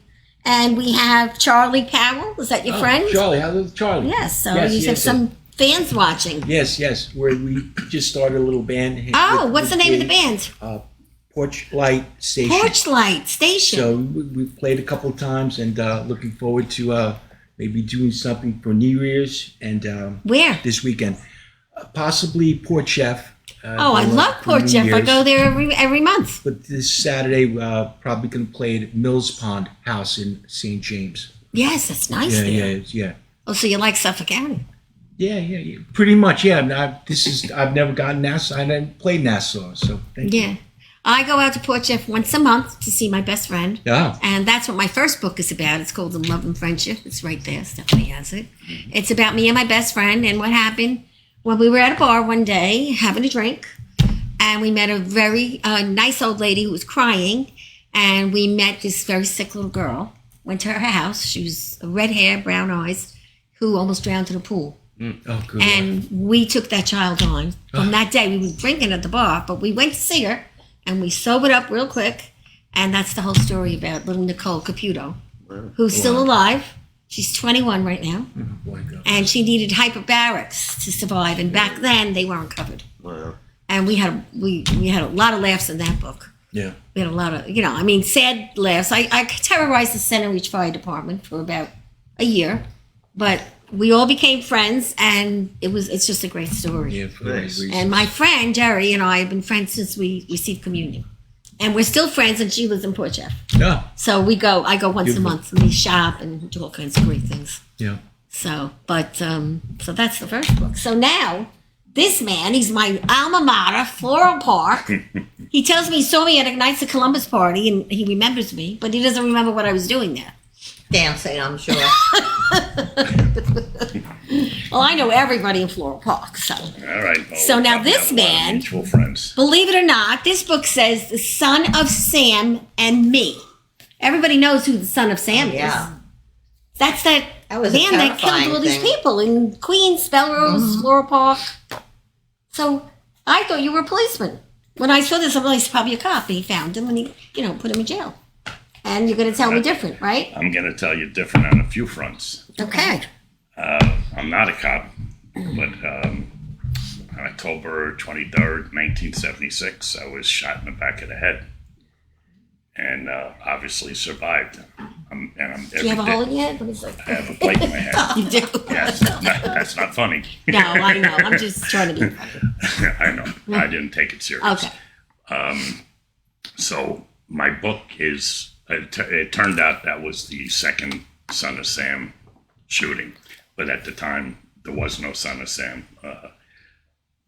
And we have Charlie Powell. Is that your friend? Charlie, how's Charlie? Yes. So Yes, you have yes, some fans watching. Yes, we just started a little band. Oh, what's the name of the band? Porch Light Station. Porch Light Station. So we played a couple of times, and looking forward to maybe doing something for New Year's and Where? this weekend. Possibly Port Chef. Oh, I love for Port New Jeff. I Year's. go there every month. But this Saturday, probably going to play at Mills Pond House in St. James. Yes, that's nice Yeah, there. yeah. Oh, so you like Suffolk County? Yeah. Pretty much, yeah. I've never gotten Nassau. I didn't play Nassau, so thank you. Yeah. I go out to Port Jeff once a month to see my best friend. Yeah. And that's what my first book is about. It's called In Love and Friendship. It's right there. Stephanie has it. It's about me and my best friend and what happened when we were at a bar one day having a drink. And we met a very nice old lady who was crying. And we met this very sick little girl. Went to her house. She was red hair, brown eyes, who almost drowned in a pool. Oh, good. And we took that child on. From that day, we were drinking at the bar, but we went to see her, and we sobered up real quick. And that's the whole story about little Nicole Caputo, who's still alive. She's 21 right now, Oh, boy, God. and she needed hyperbarics to survive. And back then, they weren't covered. Wow. And we had a lot of laughs in that book. Yeah. We had a lot of, sad laughs. I terrorized the Center Reach Fire Department for about a year, but we all became friends, and it's just a great story. Yeah, for the right Nice. reasons. And my friend Jerry and I have been friends since we received communion, and we're still friends. And she lives in Port Jeff, Yeah. so I go once Beautiful. a month, and we shop and do all kinds of great things. Yeah. So that's the first book. So now, this man, he's my alma mater, Floral Park. He tells me he saw me at a Knights of Columbus party, and he remembers me, but he doesn't remember what I was doing there. Dancing, I'm sure. Well, I know everybody in Floral Park, so. All right. Well, So now we this have a lot of man- mutual friends. Believe it or not, this book says the son of Sam and me. Everybody knows who the son of Sam is. Yeah. That's that That was a man that killed terrifying all these thing. people in Queens, Belrose, Floral Park. So I thought you were a policeman. When I saw this, I'm like, he's probably a cop. He found him and he, put him in jail. And you're going to tell me different, right? I'm going to tell you different on a few fronts. Okay. I'm not a cop, but on October 23rd, 1976, I was shot in the back of the head, and obviously survived. I'm Do you have a hole in your head? Let me see. I have a plate in my head. You do? Yes, that's not funny. No, I know. I'm just trying to be funny. I know. I didn't take it serious. Okay. So my book is. It turned out that was the second Son of Sam shooting, but at the time there was no Son of Sam.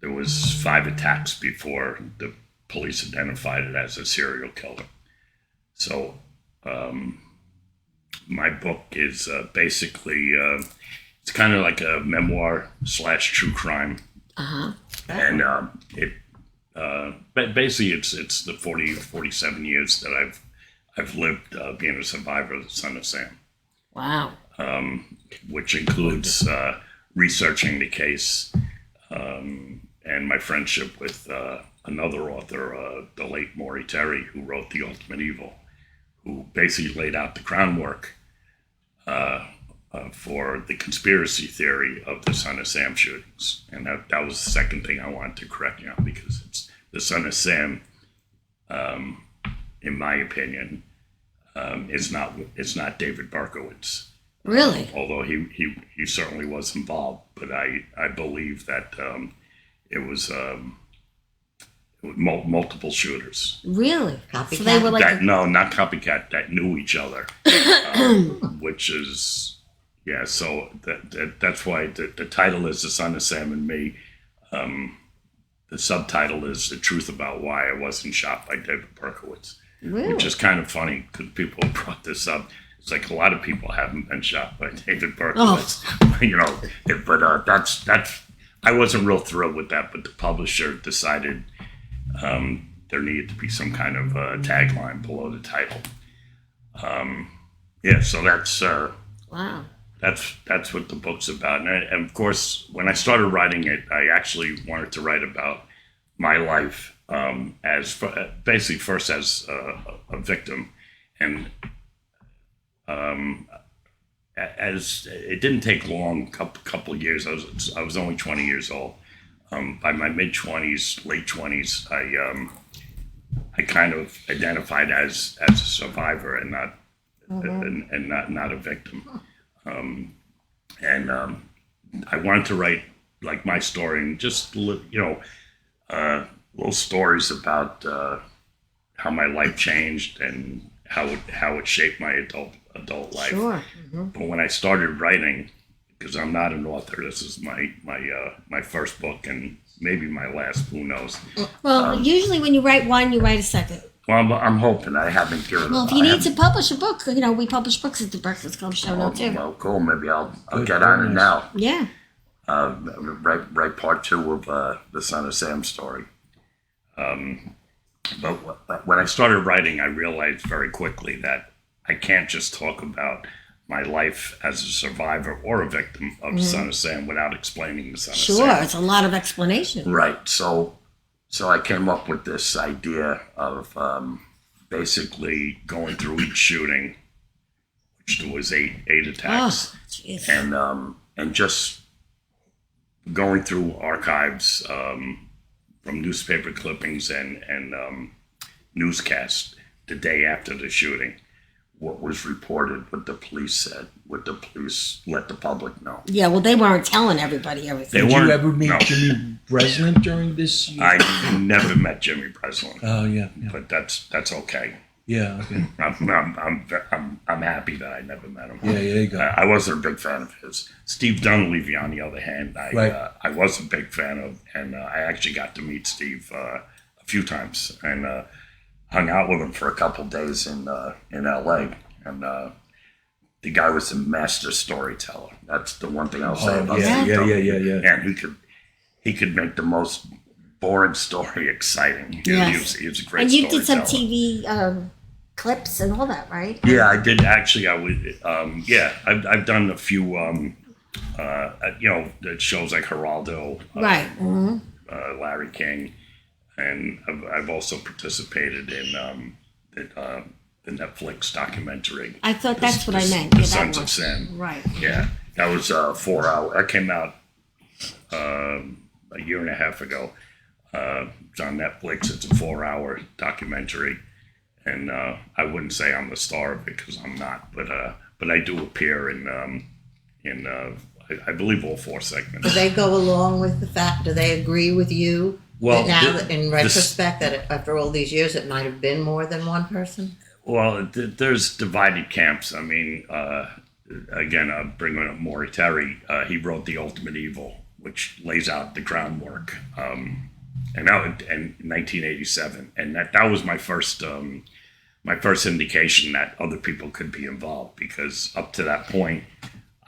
There was 5 attacks before the police identified it as a serial killer. So my book is basically it's kind of like a memoir / true crime, and but basically it's the 47 years that I've lived being a survivor of the Son of Sam, Wow. which includes researching the case and my friendship with another author, the late Maury Terry, who wrote The Ultimate Evil, who basically laid out the groundwork for the conspiracy theory of the Son of Sam shootings. And that was the second thing I wanted to correct you on, because it's the Son of Sam, in my opinion, is not David Berkowitz. Really? Although he certainly was involved, but I believe that it was multiple shooters. Really? Copycat? So they were like, That, no, not copycat, that knew each other, which is, yeah, so that's why the title is The Son of Sam and Me. The subtitle is The Truth About Why I Wasn't Shot by David Berkowitz, really? which is kind of funny because people brought this up. It's like a lot of people haven't been shot by David Oh. Berkowitz, you know. But that's I wasn't real thrilled with that. But the publisher decided there needed to be some kind of tagline below the title. Yeah, so Wow. that's what the book's about. And of course, when I started writing it, I actually wanted to write about my life as basically first as a victim, and as it didn't take long, couple of years. I was only 20 years old. By my mid-20s, late 20s, I kind of identified as a survivor and not and not a victim. I wanted to write like my story and just little stories about how my life changed and how it shaped my adult life. Sure. But when I started writing, because I'm not an author, this is my first book and maybe my last. Who knows? Well, usually when you write one, you write a second. Well, I'm hoping. I haven't given. Well, if you need to publish a book, we publish books at the Breakfast Club show now too. Well, cool. Maybe I'll Good, get very on it nice. now. Yeah. Write part 2 of the Son of Sam story. But when I started writing, I realized very quickly that I can't just talk about my life as a survivor or a victim of Son of Sam without explaining the Son of Sure. Sam. It's a lot of explanation. Right. So I came up with this idea of basically going through each shooting, which there was eight attacks, Oh, jeez. and just going through archives from newspaper clippings and newscasts the day after the shooting, what was reported, what the police said, what the police let the public know. Yeah, well, they weren't telling everybody everything. They Did you weren't- ever meet no. Jimmy Breslin during this? I never met Jimmy Breslin, Oh yeah, but that's okay. yeah. Okay. I'm happy that I never met him. Yeah, there you go. I wasn't a big fan of his. Steve Dunleavy, on the other hand, Right. I was a big fan of, and I actually got to meet Steve a few times and hung out with him for a couple days in L.A. And the guy was a master storyteller. That's the one thing I'll say Oh, about yeah, Steve yeah, Dunleavy. yeah. And he could make the most boring story exciting. Yes. He was a great And you did some storyteller. TV clips and all that, right? Yeah, I did actually. I would. I've done a few. Shows like Geraldo, Right. hmm Larry King, and I've also participated in the Netflix documentary. I thought that's what I meant. The Yeah, that Sons of one. Sam. Right. Yeah, that was 4 hour. That came out a year and a half ago. It's on Netflix. It's a 4 hour documentary, and I wouldn't say I'm the star of it because I'm not, but I do appear in I believe all 4 segments. Do they go along with the fact? Do they agree with you? Well, that now, the- in the- retrospect, that after all these years, it might have been more than one person. Well, there's divided camps. I mean, again, bringing up Maury Terry, he wrote The Ultimate Evil, which lays out the groundwork, and that in 1987, and that was my first indication that other people could be involved, because up to that point,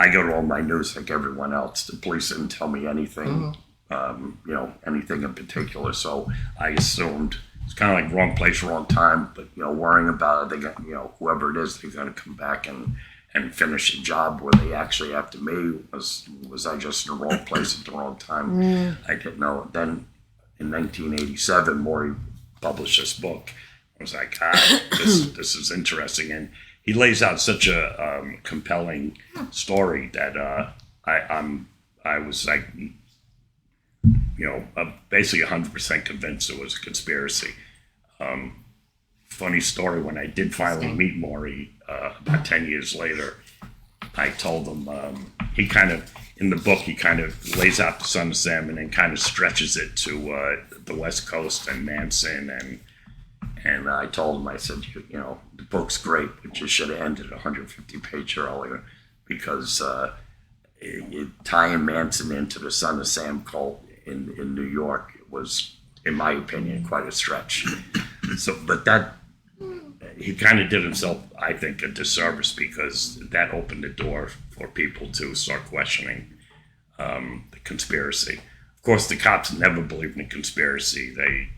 I go to all my news like everyone else. The police didn't tell me anything, anything in particular, so I assumed. It's kind of like wrong place, wrong time, but worrying about it, they got whoever it is, they're going to come back and finish a job where they actually after me. Was I just in the wrong place at the wrong time? I didn't know. Then in 1987, Maury published this book. I was like, this is interesting, and he lays out such a compelling story that I was like, basically 100% convinced it was a conspiracy. Funny story, when I did finally meet Maury about 10 years later, I told him, in the book, he kind of lays out the Son of Sam and then kind of stretches it to the West Coast and Manson. And I told him, I said, the book's great, but you should have ended 150 pages earlier, because tying Manson into the Son of Sam cult in New York was, in my opinion, quite a stretch. So, but that, he kind of did himself, I think, a disservice because that opened the door for people to start questioning the conspiracy. Of course, the cops never believed in conspiracy. They,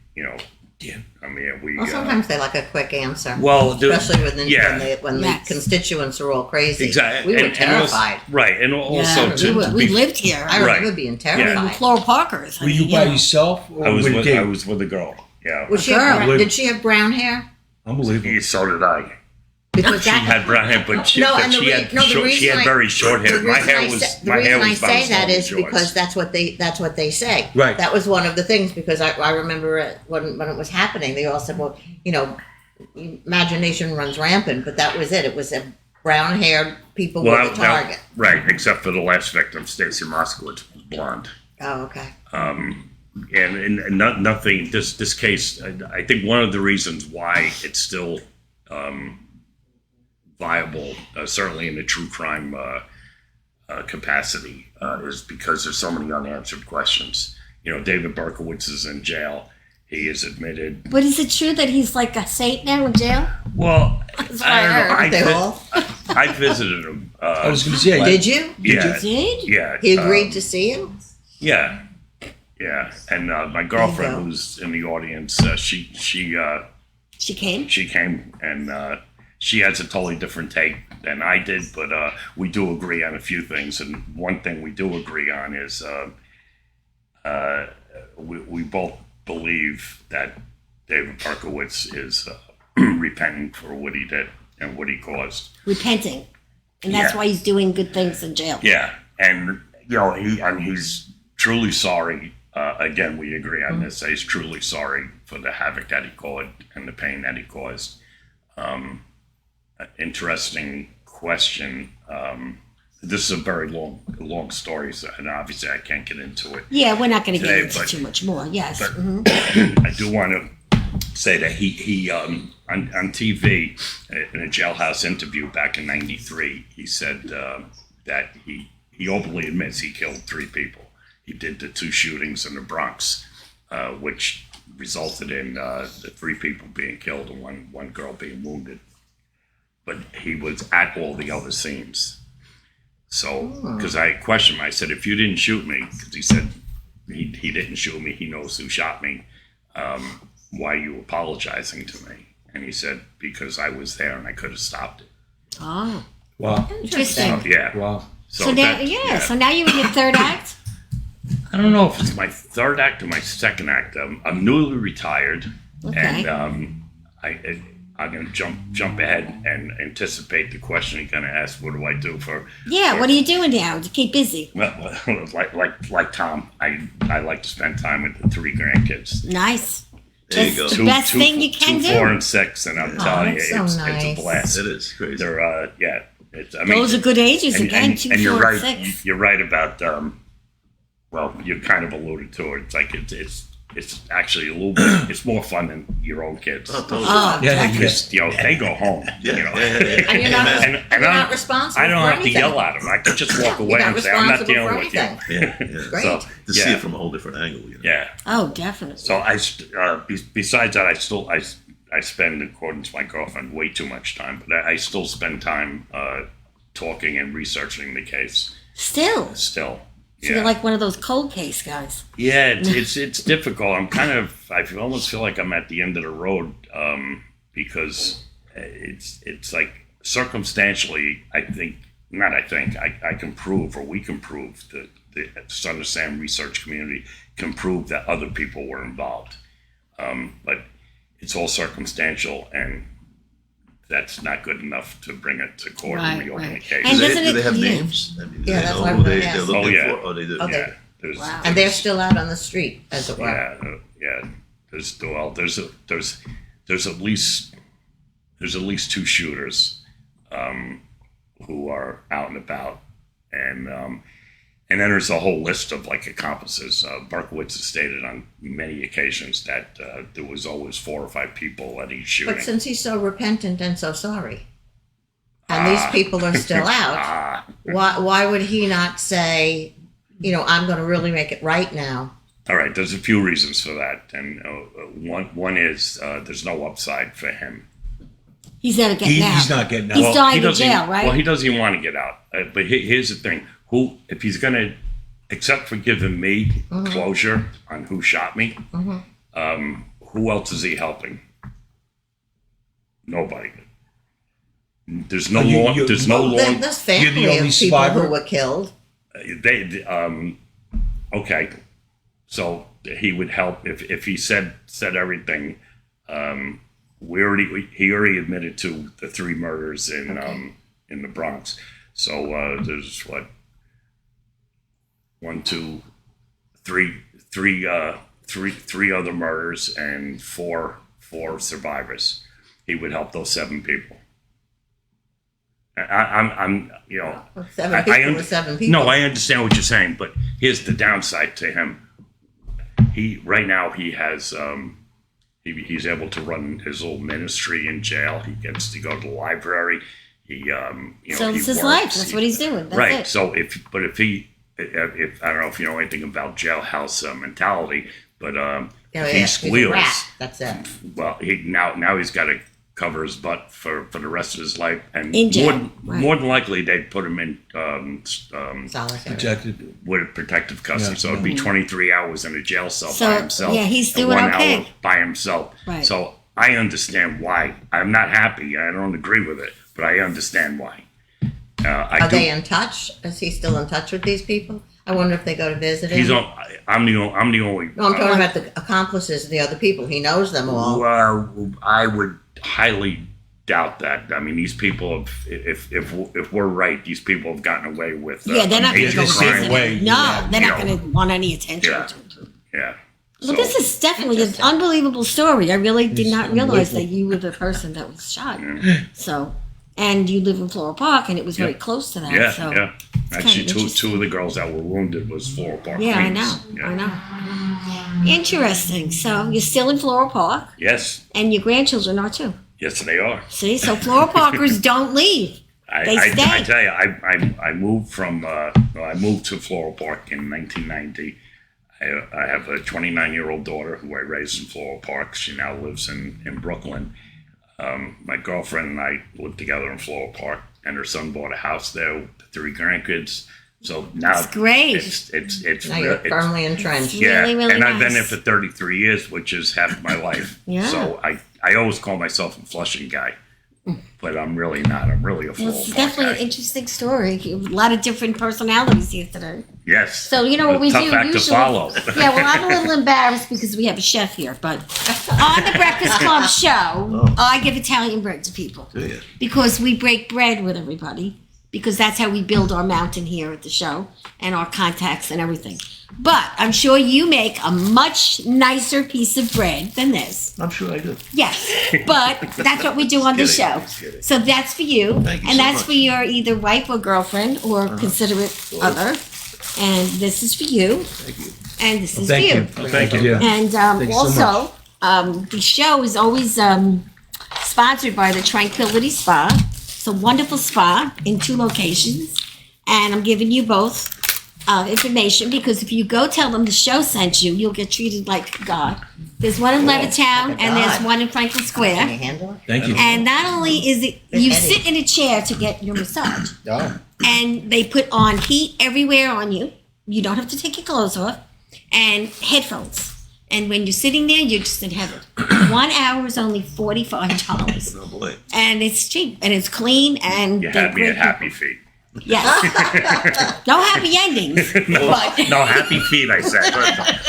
Yeah. I mean, Well, sometimes they like a quick answer. well, Especially when Yes. the constituents are all crazy. exactly. We were terrified. Right, and also we lived here. I Right. remember being We terrified. were Floral Parkers. Were you by yourself or I was with with Dave? I was with a girl. Yeah, Was she Girl. have, did she have brown hair? Unbelievable. so did I. Because She had brown hair, but she had very short hair. My hair was the reason I say bounced that off is the jaws. because that's what they say. Right. That was one of the things because I remember it when it was happening. They all said, well, imagination runs rampant, but that was it. It was a brown-haired people were the target. Right, except for the last victim, Stacy Moskowitz, was blonde. Oh, okay. And nothing. This case, I think one of the reasons why it's still viable, certainly in the true crime capacity, is because there's so many unanswered questions. David Berkowitz is in jail. He is admitted. But is it true that he's like a saint now in jail? Well, That's what I heard. Aren't they all? I visited him. I was going to say, Did you? Yeah, Did? yeah. He agreed to see you? Yeah, yeah. And my girlfriend, go. who's in the audience, she She came? she came and she has a totally different take than I did, but we do agree on a few things. And one thing we do agree on is we both believe that David Berkowitz is repentant for what he did and what he caused. Repenting. And that's Yeah. why he's doing good things in jail. Yeah, and he's truly sorry. Again, we agree on this. He's truly sorry for the havoc that he caused and the pain that he caused. Interesting question. This is a very long story, and obviously I can't get into it. Yeah, we're not going to get Today, into but- too much more. Yes. but- Mhm. I do want to say that he on TV in a jailhouse interview back in '93, he said that he openly admits he killed 3 people. He did the 2 shootings in the Bronx, which resulted in the 3 people being killed and one girl being wounded. But he was at all the other scenes. So, because I questioned him, I said, if you didn't shoot me, because he said he didn't shoot me, he knows who shot me, why are you apologizing to me? And he said, because I was there and I could have stopped it. Oh, wow. interesting. So, yeah. Wow. So now, so now you're in your third act? I don't know if it's my third act or my second act. I'm newly retired, Okay. and I'm going to jump ahead and anticipate the question you're going to ask. What do I do for? Yeah, what are you doing now to keep busy? Well, like Tom, I like to spend time with the 3 grandkids. Nice. There you Just go. the best thing you can 2, do. 4, and 6, and I'm telling you, that's so it's nice. a blast. It is crazy. They're It's, I mean, Those are good ages and, again, and, 2, and 4, you're and right. 6. You're right about. Well, you kind of alluded to it. It's like it's actually a little bit. It's more fun than your own kids. Oh, totally. Oh, Yeah, Because they go home. Yeah, You know. yeah. And you're not, And you're not I'm- responsible I don't for have to anything. yell at them. I can just walk You're away not and say, "I'm not responsible dealing for with you." anything. Yeah, yeah. Great. So, To see it from a whole different angle, you know. yeah. Oh, definitely. So besides that, I spend, according to my girlfriend, way too much time. But I still spend time talking and researching the case. Still. Still, So you're like one of those cold case guys. yeah, it's difficult. I almost feel like I'm at the end of the road because it's like circumstantially, I can prove, or we can prove, that the Son of Sam research community can prove that other people were involved. But it's all circumstantial, and that's not good enough to bring it to court and Right, reopen right. the case. And Do doesn't they have yeah. names? I mean, do Yeah, they that's know what who I'm they're gonna ask. looking yeah. for? Oh, they do. Okay. Yeah, there's, Wow. And they're still out on the street, as it were. yeah. There's at least 2 shooters who are out and about, and then there's a whole list of like accomplices. Berkowitz has stated on many occasions that there was always 4 or 5 people at each shooting. But since he's so repentant and so sorry, and these people are still out, why would he not say, I'm going to really make it right now? All right, there's a few reasons for that, and one is there's no upside for him He's never getting out. He's not getting out. He's Well, dying he in doesn't jail, even- right? Well, he doesn't even want to get out. But here's the thing: if he's gonna, except for giving me closure on who shot me, who else is he helping? Nobody. There's no You- law. you- There's no law. There's You're the family only of people survivor? who were killed. Okay, so he would help if he said everything. He already admitted to the 3 murders in the Bronx. So there's what 1, 2, 3 other murders and four survivors. He would help those 7 people. I'm 7 people were 7 people. No, I understand what you're saying, but here's the downside to him. Right now he has he's able to run his little ministry in jail. He gets to go to the library. So he it's his works. life. That's what he's doing. That's Right. it. So if I don't know if you know anything about jailhouse mentality, but if he He's a squeals, rat. That's it. well, now he's got to cover his butt for the rest of his life, and In jail, more than likely they'd put him in Solitary. Protected. with protective custody. Yeah. So it'd be 23 hours in a jail cell So, by himself. yeah, he's and doing 1 okay. hour by himself. Right. So I understand why. I'm not happy. I don't agree with it, but I understand why. Are they in touch? Is he still in touch with these people? I wonder if they go to visit him. I'm the only. No, I'm talking about the accomplices, the other people. He knows them all. Well, I would highly doubt that. I mean, these people, if we're right, these people have gotten away with. Yeah, they're not going to major go the same crime. visit way, him. No, yeah, they're not you going to want any attention. Yeah. to him. Yeah. Well, this is definitely an unbelievable story. I really did not realize that you were the person that was shot. So, and you live in Floral Park, and it was very Yeah. close to that. Yeah, so. yeah. Actually, kinda two of the girls that were wounded was Floral Park. Yeah, I Queens. know. Yeah. I know. Interesting. So you're still in Floral Park, Yes, and your grandchildren are too. yes, they are. See, so Floral Parkers don't leave. They stay. I tell you, I moved I moved to Floral Park in 1990. I have a 29-year-old daughter who I raised in Floral Park. She now lives in Brooklyn. My girlfriend and I lived together in Floral Park, and her son bought a house there with 3 grandkids. So now That's great. It's Now you're it's- firmly entrenched. yeah, really, really and I've been there nice. for 33 years, which is half my life. Yeah. So I always call myself a Flushing guy, but I'm really not. I'm really a Well, Floral it's Park definitely guy. an interesting story. A lot of different personalities here today. Yes. So you know what A we tough do act usually. to follow. Yeah, well, I'm a little embarrassed because we have a chef here, but on the Breakfast Club show, I give Italian bread to people Do you? because we break bread with everybody because that's how we build our mountain here at the show and our contacts and everything. But I'm sure you make a much nicer piece of bread than this. I'm sure I do. Yes, but that's what we do on the Just show. kidding, just kidding. So that's for you, Thank you and so that's much. for your either wife or girlfriend or considerate other. And this is for you, Thank you. and this is Thank for you. you. Thank you. And Thank you so also, the show is always sponsored by the Tranquility Spa. It's a wonderful spa in 2 locations, and I'm giving you both information because if you go tell them the show sent you, you'll get treated like God. There's one in Levittown, like a and there's god. one in Franklin Can you Square. handle it? Thank you. And not only is it, you Eddie. sit in a chair to get your massage, Oh. and they put on heat everywhere on you. You don't have to take your clothes off, and headphones. And when you're sitting there, you're just in heaven. 1 hour is only $45, Oh boy. and it's cheap and it's clean and You they're had me at great Happy Feet. people. Yes. No happy endings, but No, Happy Feet, I said.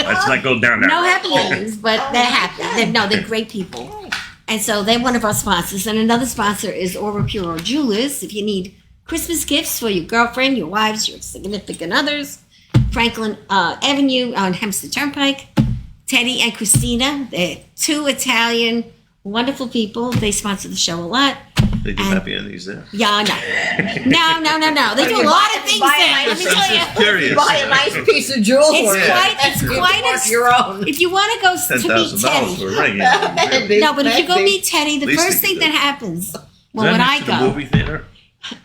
Let's not go down that no road. happy endings. But they're happy. They're great people. And so they're one of our sponsors. And another sponsor is Oro Puro Jewelers. If you need Christmas gifts for your girlfriend, your wives, your significant others, Franklin Avenue on Hempstead Turnpike. Teddy and Christina, they're 2 Italian, wonderful people. They sponsor the show a lot. They do happy endings there. Yeah, no. They do a lot of things there. Let me tell you. Curious. Buy a nice piece of jewelry. It's quite Work a. your own. If you want to go to meet $10,000 Teddy, for a ring. Yeah. no, but if you go meet Teddy, the Least first they thing can that do. happens, Is well, that when next I to the go, movie theater?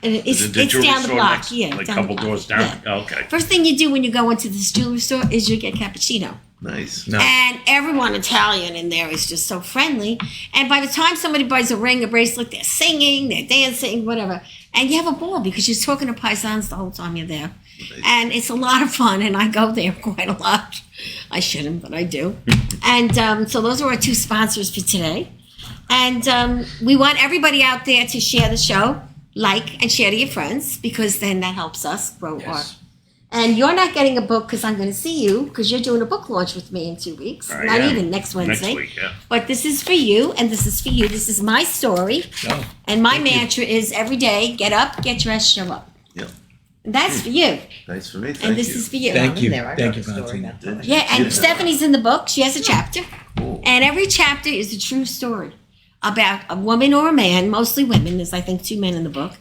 it's The jewelry down the store block. next- Yeah, like a down couple the block. doors down. Yeah. Okay. First thing you do when you go into this jewelry store is you get cappuccino. Nice. No. And everyone Italian in there is just so friendly. And by the time somebody buys a ring, a bracelet, they're singing, they're dancing, whatever. And you have a ball because you're talking to paisans the whole time you're there. Nice. And it's a lot of fun, and I go there quite a lot. I shouldn't, but I do. And so those are our two sponsors for today. And we want everybody out there to share the show, like, and share to your friends, because then that helps us grow our... And you're not getting a book because I'm going to see you, because you're doing a book launch with me in 2 weeks. I Not am. even next Wednesday. Next week, yeah. But this is for you, and this is for you. This is my story. Oh, And my thank you. mantra is every day, get up, get dressed, show up. Yep. And that's for you. Nice for me. Thank And this you. is for you. Thank you. There, I Thank wrote you, a story Valentina. about that. Yeah, and Stephanie's in the book. She has a chapter. Cool. And every chapter is a true story about a woman or a man, mostly women. There's, I think, 2 men in the book.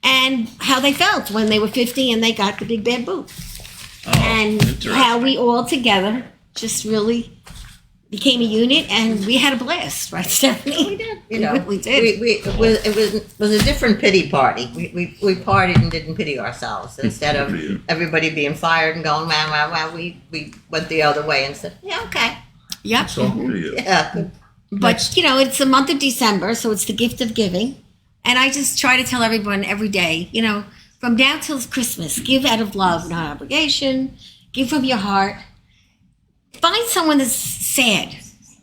And how they felt when they were 50 and they got the big bad boot. Oh, And interesting. how we all together just really became a unit, and we had a blast, right, Stephanie? We did, you know. We did. It was a different pity party. We partied and didn't pity ourselves. Instead of Good for you. everybody being fired and going, wow, wow, wow, we went the other way and said, yeah, okay. Yep. So, Good for you. Yeah, good. But, you know, it's the month of December, so it's the gift of giving. And I just try to tell everyone every day, you know, from now till Christmas, give out of love, not obligation. Give from your heart. Find someone that's sad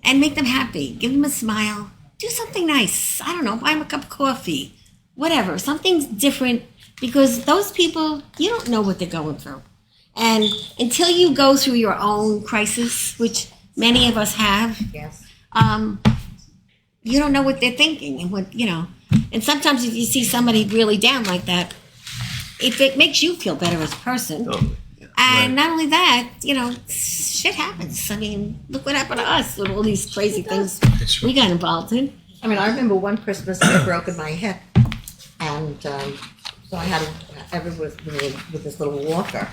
and make them happy. Give them a smile. Do something nice. I don't know, buy them a cup of coffee. Whatever, something different. Because those people, you don't know what they're going through. And until you go through your own crisis, which many of us have, Yes. you don't know what they're thinking and what, you know. And sometimes if you see somebody really down like that, if it makes you feel better as a person. Totally. Yeah. And not only that, you know, shit happens. I mean, look what happened to us with all these crazy things That's we got involved in. I mean, I remember one Christmas I had broken my hip, and so I had with this little walker,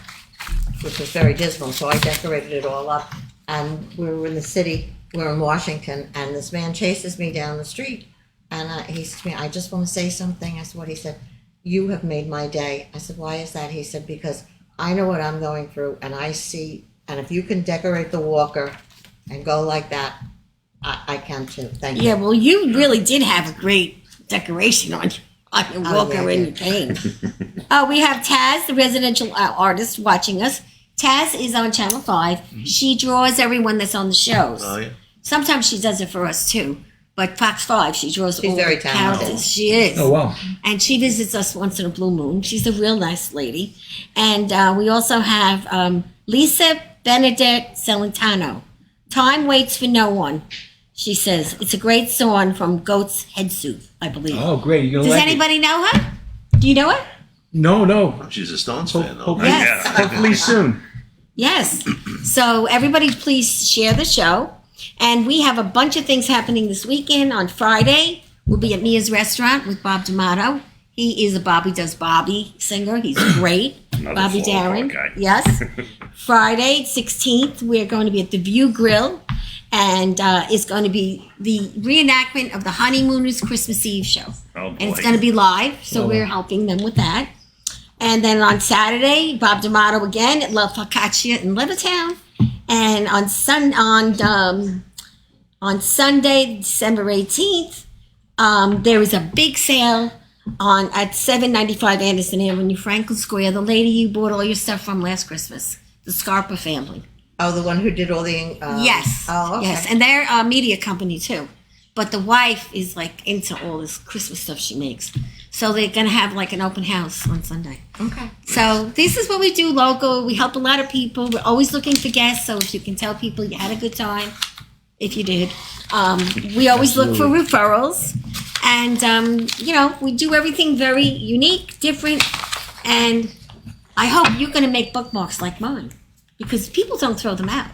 which was very dismal. So I decorated it all up, and we were in the city. We were in Washington, and this man chases me down the street, and he said to me, "I just want to say something." I said, "What?" He said, "You have made my day." I said, "Why is that?" He said, "Because I know what I'm going through, and I see, and if you can decorate the walker and go like that, I can too. Thank you." Yeah, well, you really did have a great decoration on your Oh, walker yeah, in your cane. We have Taz, the residential artist, watching us. Taz is on Channel 5. She draws everyone that's on the shows. Oh, yeah. Sometimes she does it for us too. But Fox 5, she draws She's all very the talented. characters. She is. oh, wow. And she visits us once in a blue moon. She's a real nice lady. And we also have Lisa Benedette Celentano. Time waits for no one. She says it's a great song from Goat's Head Soup, I believe. Oh, great. You're going to Does like anybody know her? Do you know her? it. No. She's a Stones fan, though. Hopefully, Yes. hopefully soon. Yes. So everybody please share the show. And we have a bunch of things happening this weekend. On Friday, we'll be at Mia's Restaurant with Bob D'Amato. He is a Bobby Does Bobby singer. He's great. Another Bobby Florida Darren. guy. Yes. Friday, 16th, we're going to be at the View Grill. And it's going to be the reenactment of the Honeymooners Christmas Eve show. Oh, And it's boy. going to be live, so Oh, wow. we're helping them with that. And then on Saturday, Bob D'Amato again at La Focaccia in Levittown. And on Sunday, December 18th, there is a big sale at 795 Anderson Avenue, Franklin Square. The lady you bought all your stuff from last Christmas, the Scarpa family. Oh, the one who did all the. Yes. Oh, okay. Yes, and they're a media company too. But the wife is like into all this Christmas stuff she makes. So they're gonna have like an open house on Sunday. Okay. So this is what we do local. We help a lot of people. We're always looking for guests. So if you can tell people you had a good time, if you did, we always look for referrals. And you know, we do everything very unique, different, and I hope you're gonna make bookmarks like mine because people don't throw them out.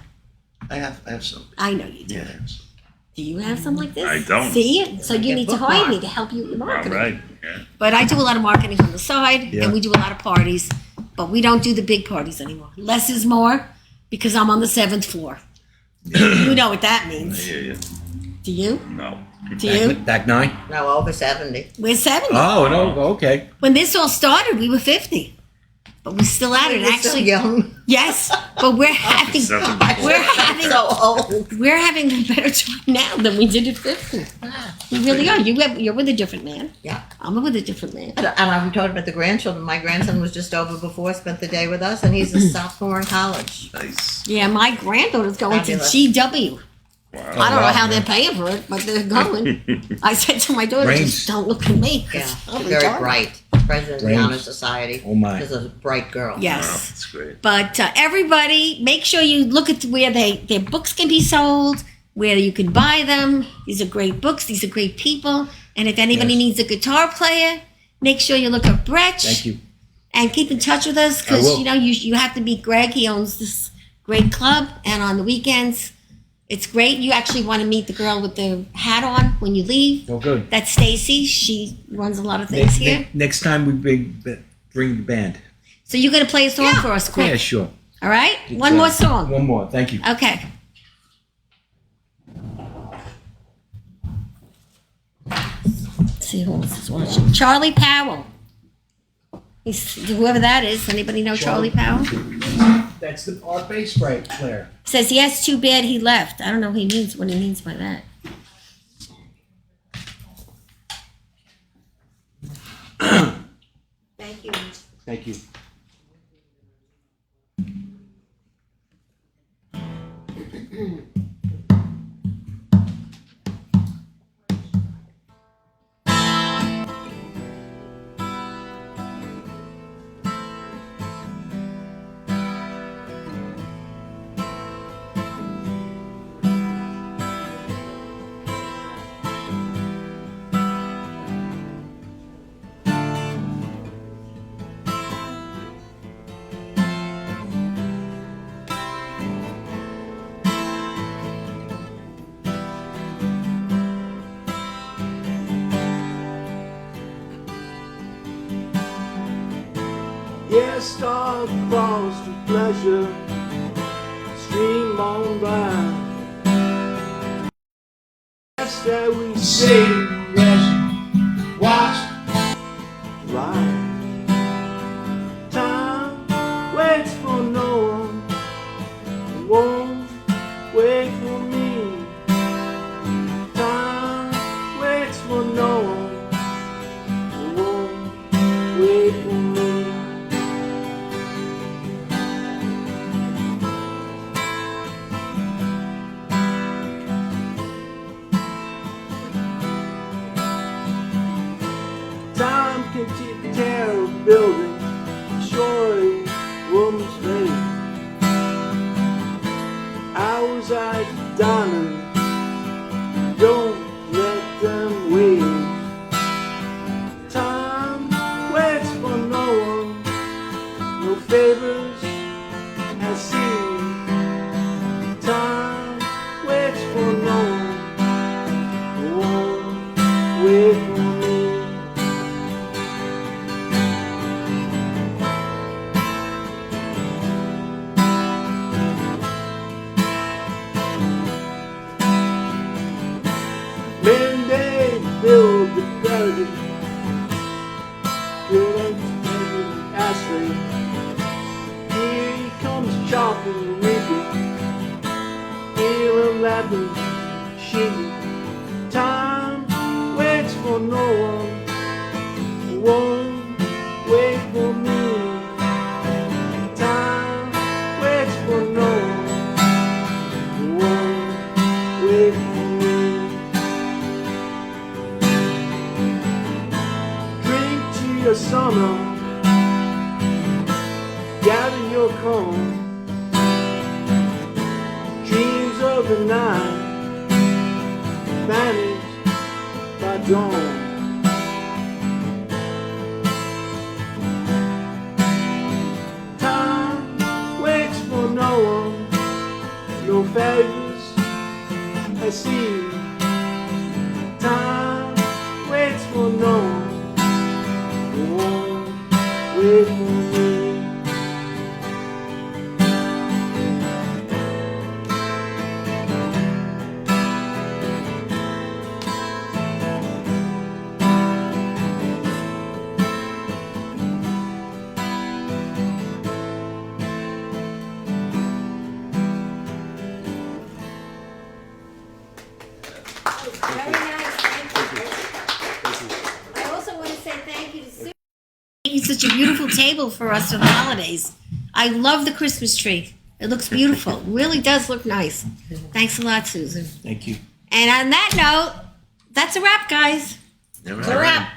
I have some. I know you do. Yeah, I have some. Do you have some like this? I don't. See? So you Get need to hire bookmarked. me to help you with the All marketing. right. Yeah. But I do a lot of marketing on the side, Yeah. and we do a lot of parties, but we don't do the big parties anymore. Less is more because I'm on the 7th floor. You know what that I means. hear you. Do you? No. Do you? Back 9? No, over 70. We're 70. Oh, no. Okay. When this all started, we were 50. but we're still at it. We're so Actually, young. yes, but we're having Except So old. we're having a better time now than we did at 50. We really are. You're with a different man. Yeah. I'm with a different man. And I'm talking about the grandchildren. My grandson was just over before, spent the day with us, and he's a sophomore in college. Nice. Yeah, my granddaughter's going Fabulous. to GW. I don't know wow, how yeah. they're paying for it, but they're going. I said to my daughter, Brains. just don't look at me. 'cause Yeah, I'm very retarded. bright. President of the Brains. Honor Society. Oh, my. Is a bright girl. Yes. That's great. But everybody, make sure you look at where their books can be sold, where you can buy them. These are great books. These are great people. And if anybody Yes. needs a guitar player, make sure you look up Brecht. Thank you. And keep in touch with us I because will. you know you have to meet Greg. He owns this great club, and on the weekends, it's great. You actually want to meet the girl with the hat on when you leave. Oh, good. That's Stacy. She runs a lot of things here. Next time we bring the band. So you're gonna play a song for us, quick. Yeah, sure. All right, It's, one more song. One more. Thank you. Okay. Let's see who else is watching. Charlie Powell. Whoever that is. Anybody know Charlie Powell? That's our bass player. Says yes, too bad he left. I don't know what he means by that. Thank you. Thank you. Yes, star across the pleasure stream on by. Yes, that we see, yes, watch, right. Time waits for no one, it won't wait for me. Time waits for no one, it won't wait for me. Time can tear a building, destroy a woman's face. Hours like diamonds, don't let them wait. Time waits for no one, no favors has seen. Time waits for no one, it won't wait for me. Men they build the building, good and ashley. Here he comes chopping and reaping, hear him laughing, sheep. Time waits for no one, won't wait for me. Time waits for no one, won't wait for me. Drink to your summer, gather your comb. Dreams of the night vanish by dawn. Time waits for no one, no favors I see. Time waits for no one, it won't wait for me. such a beautiful table for us for the holidays. I love the Christmas tree. It looks beautiful. Really does look nice. Thanks a lot, Susan. Thank you. And on that note, that's a wrap, guys. All It's a right. wrap.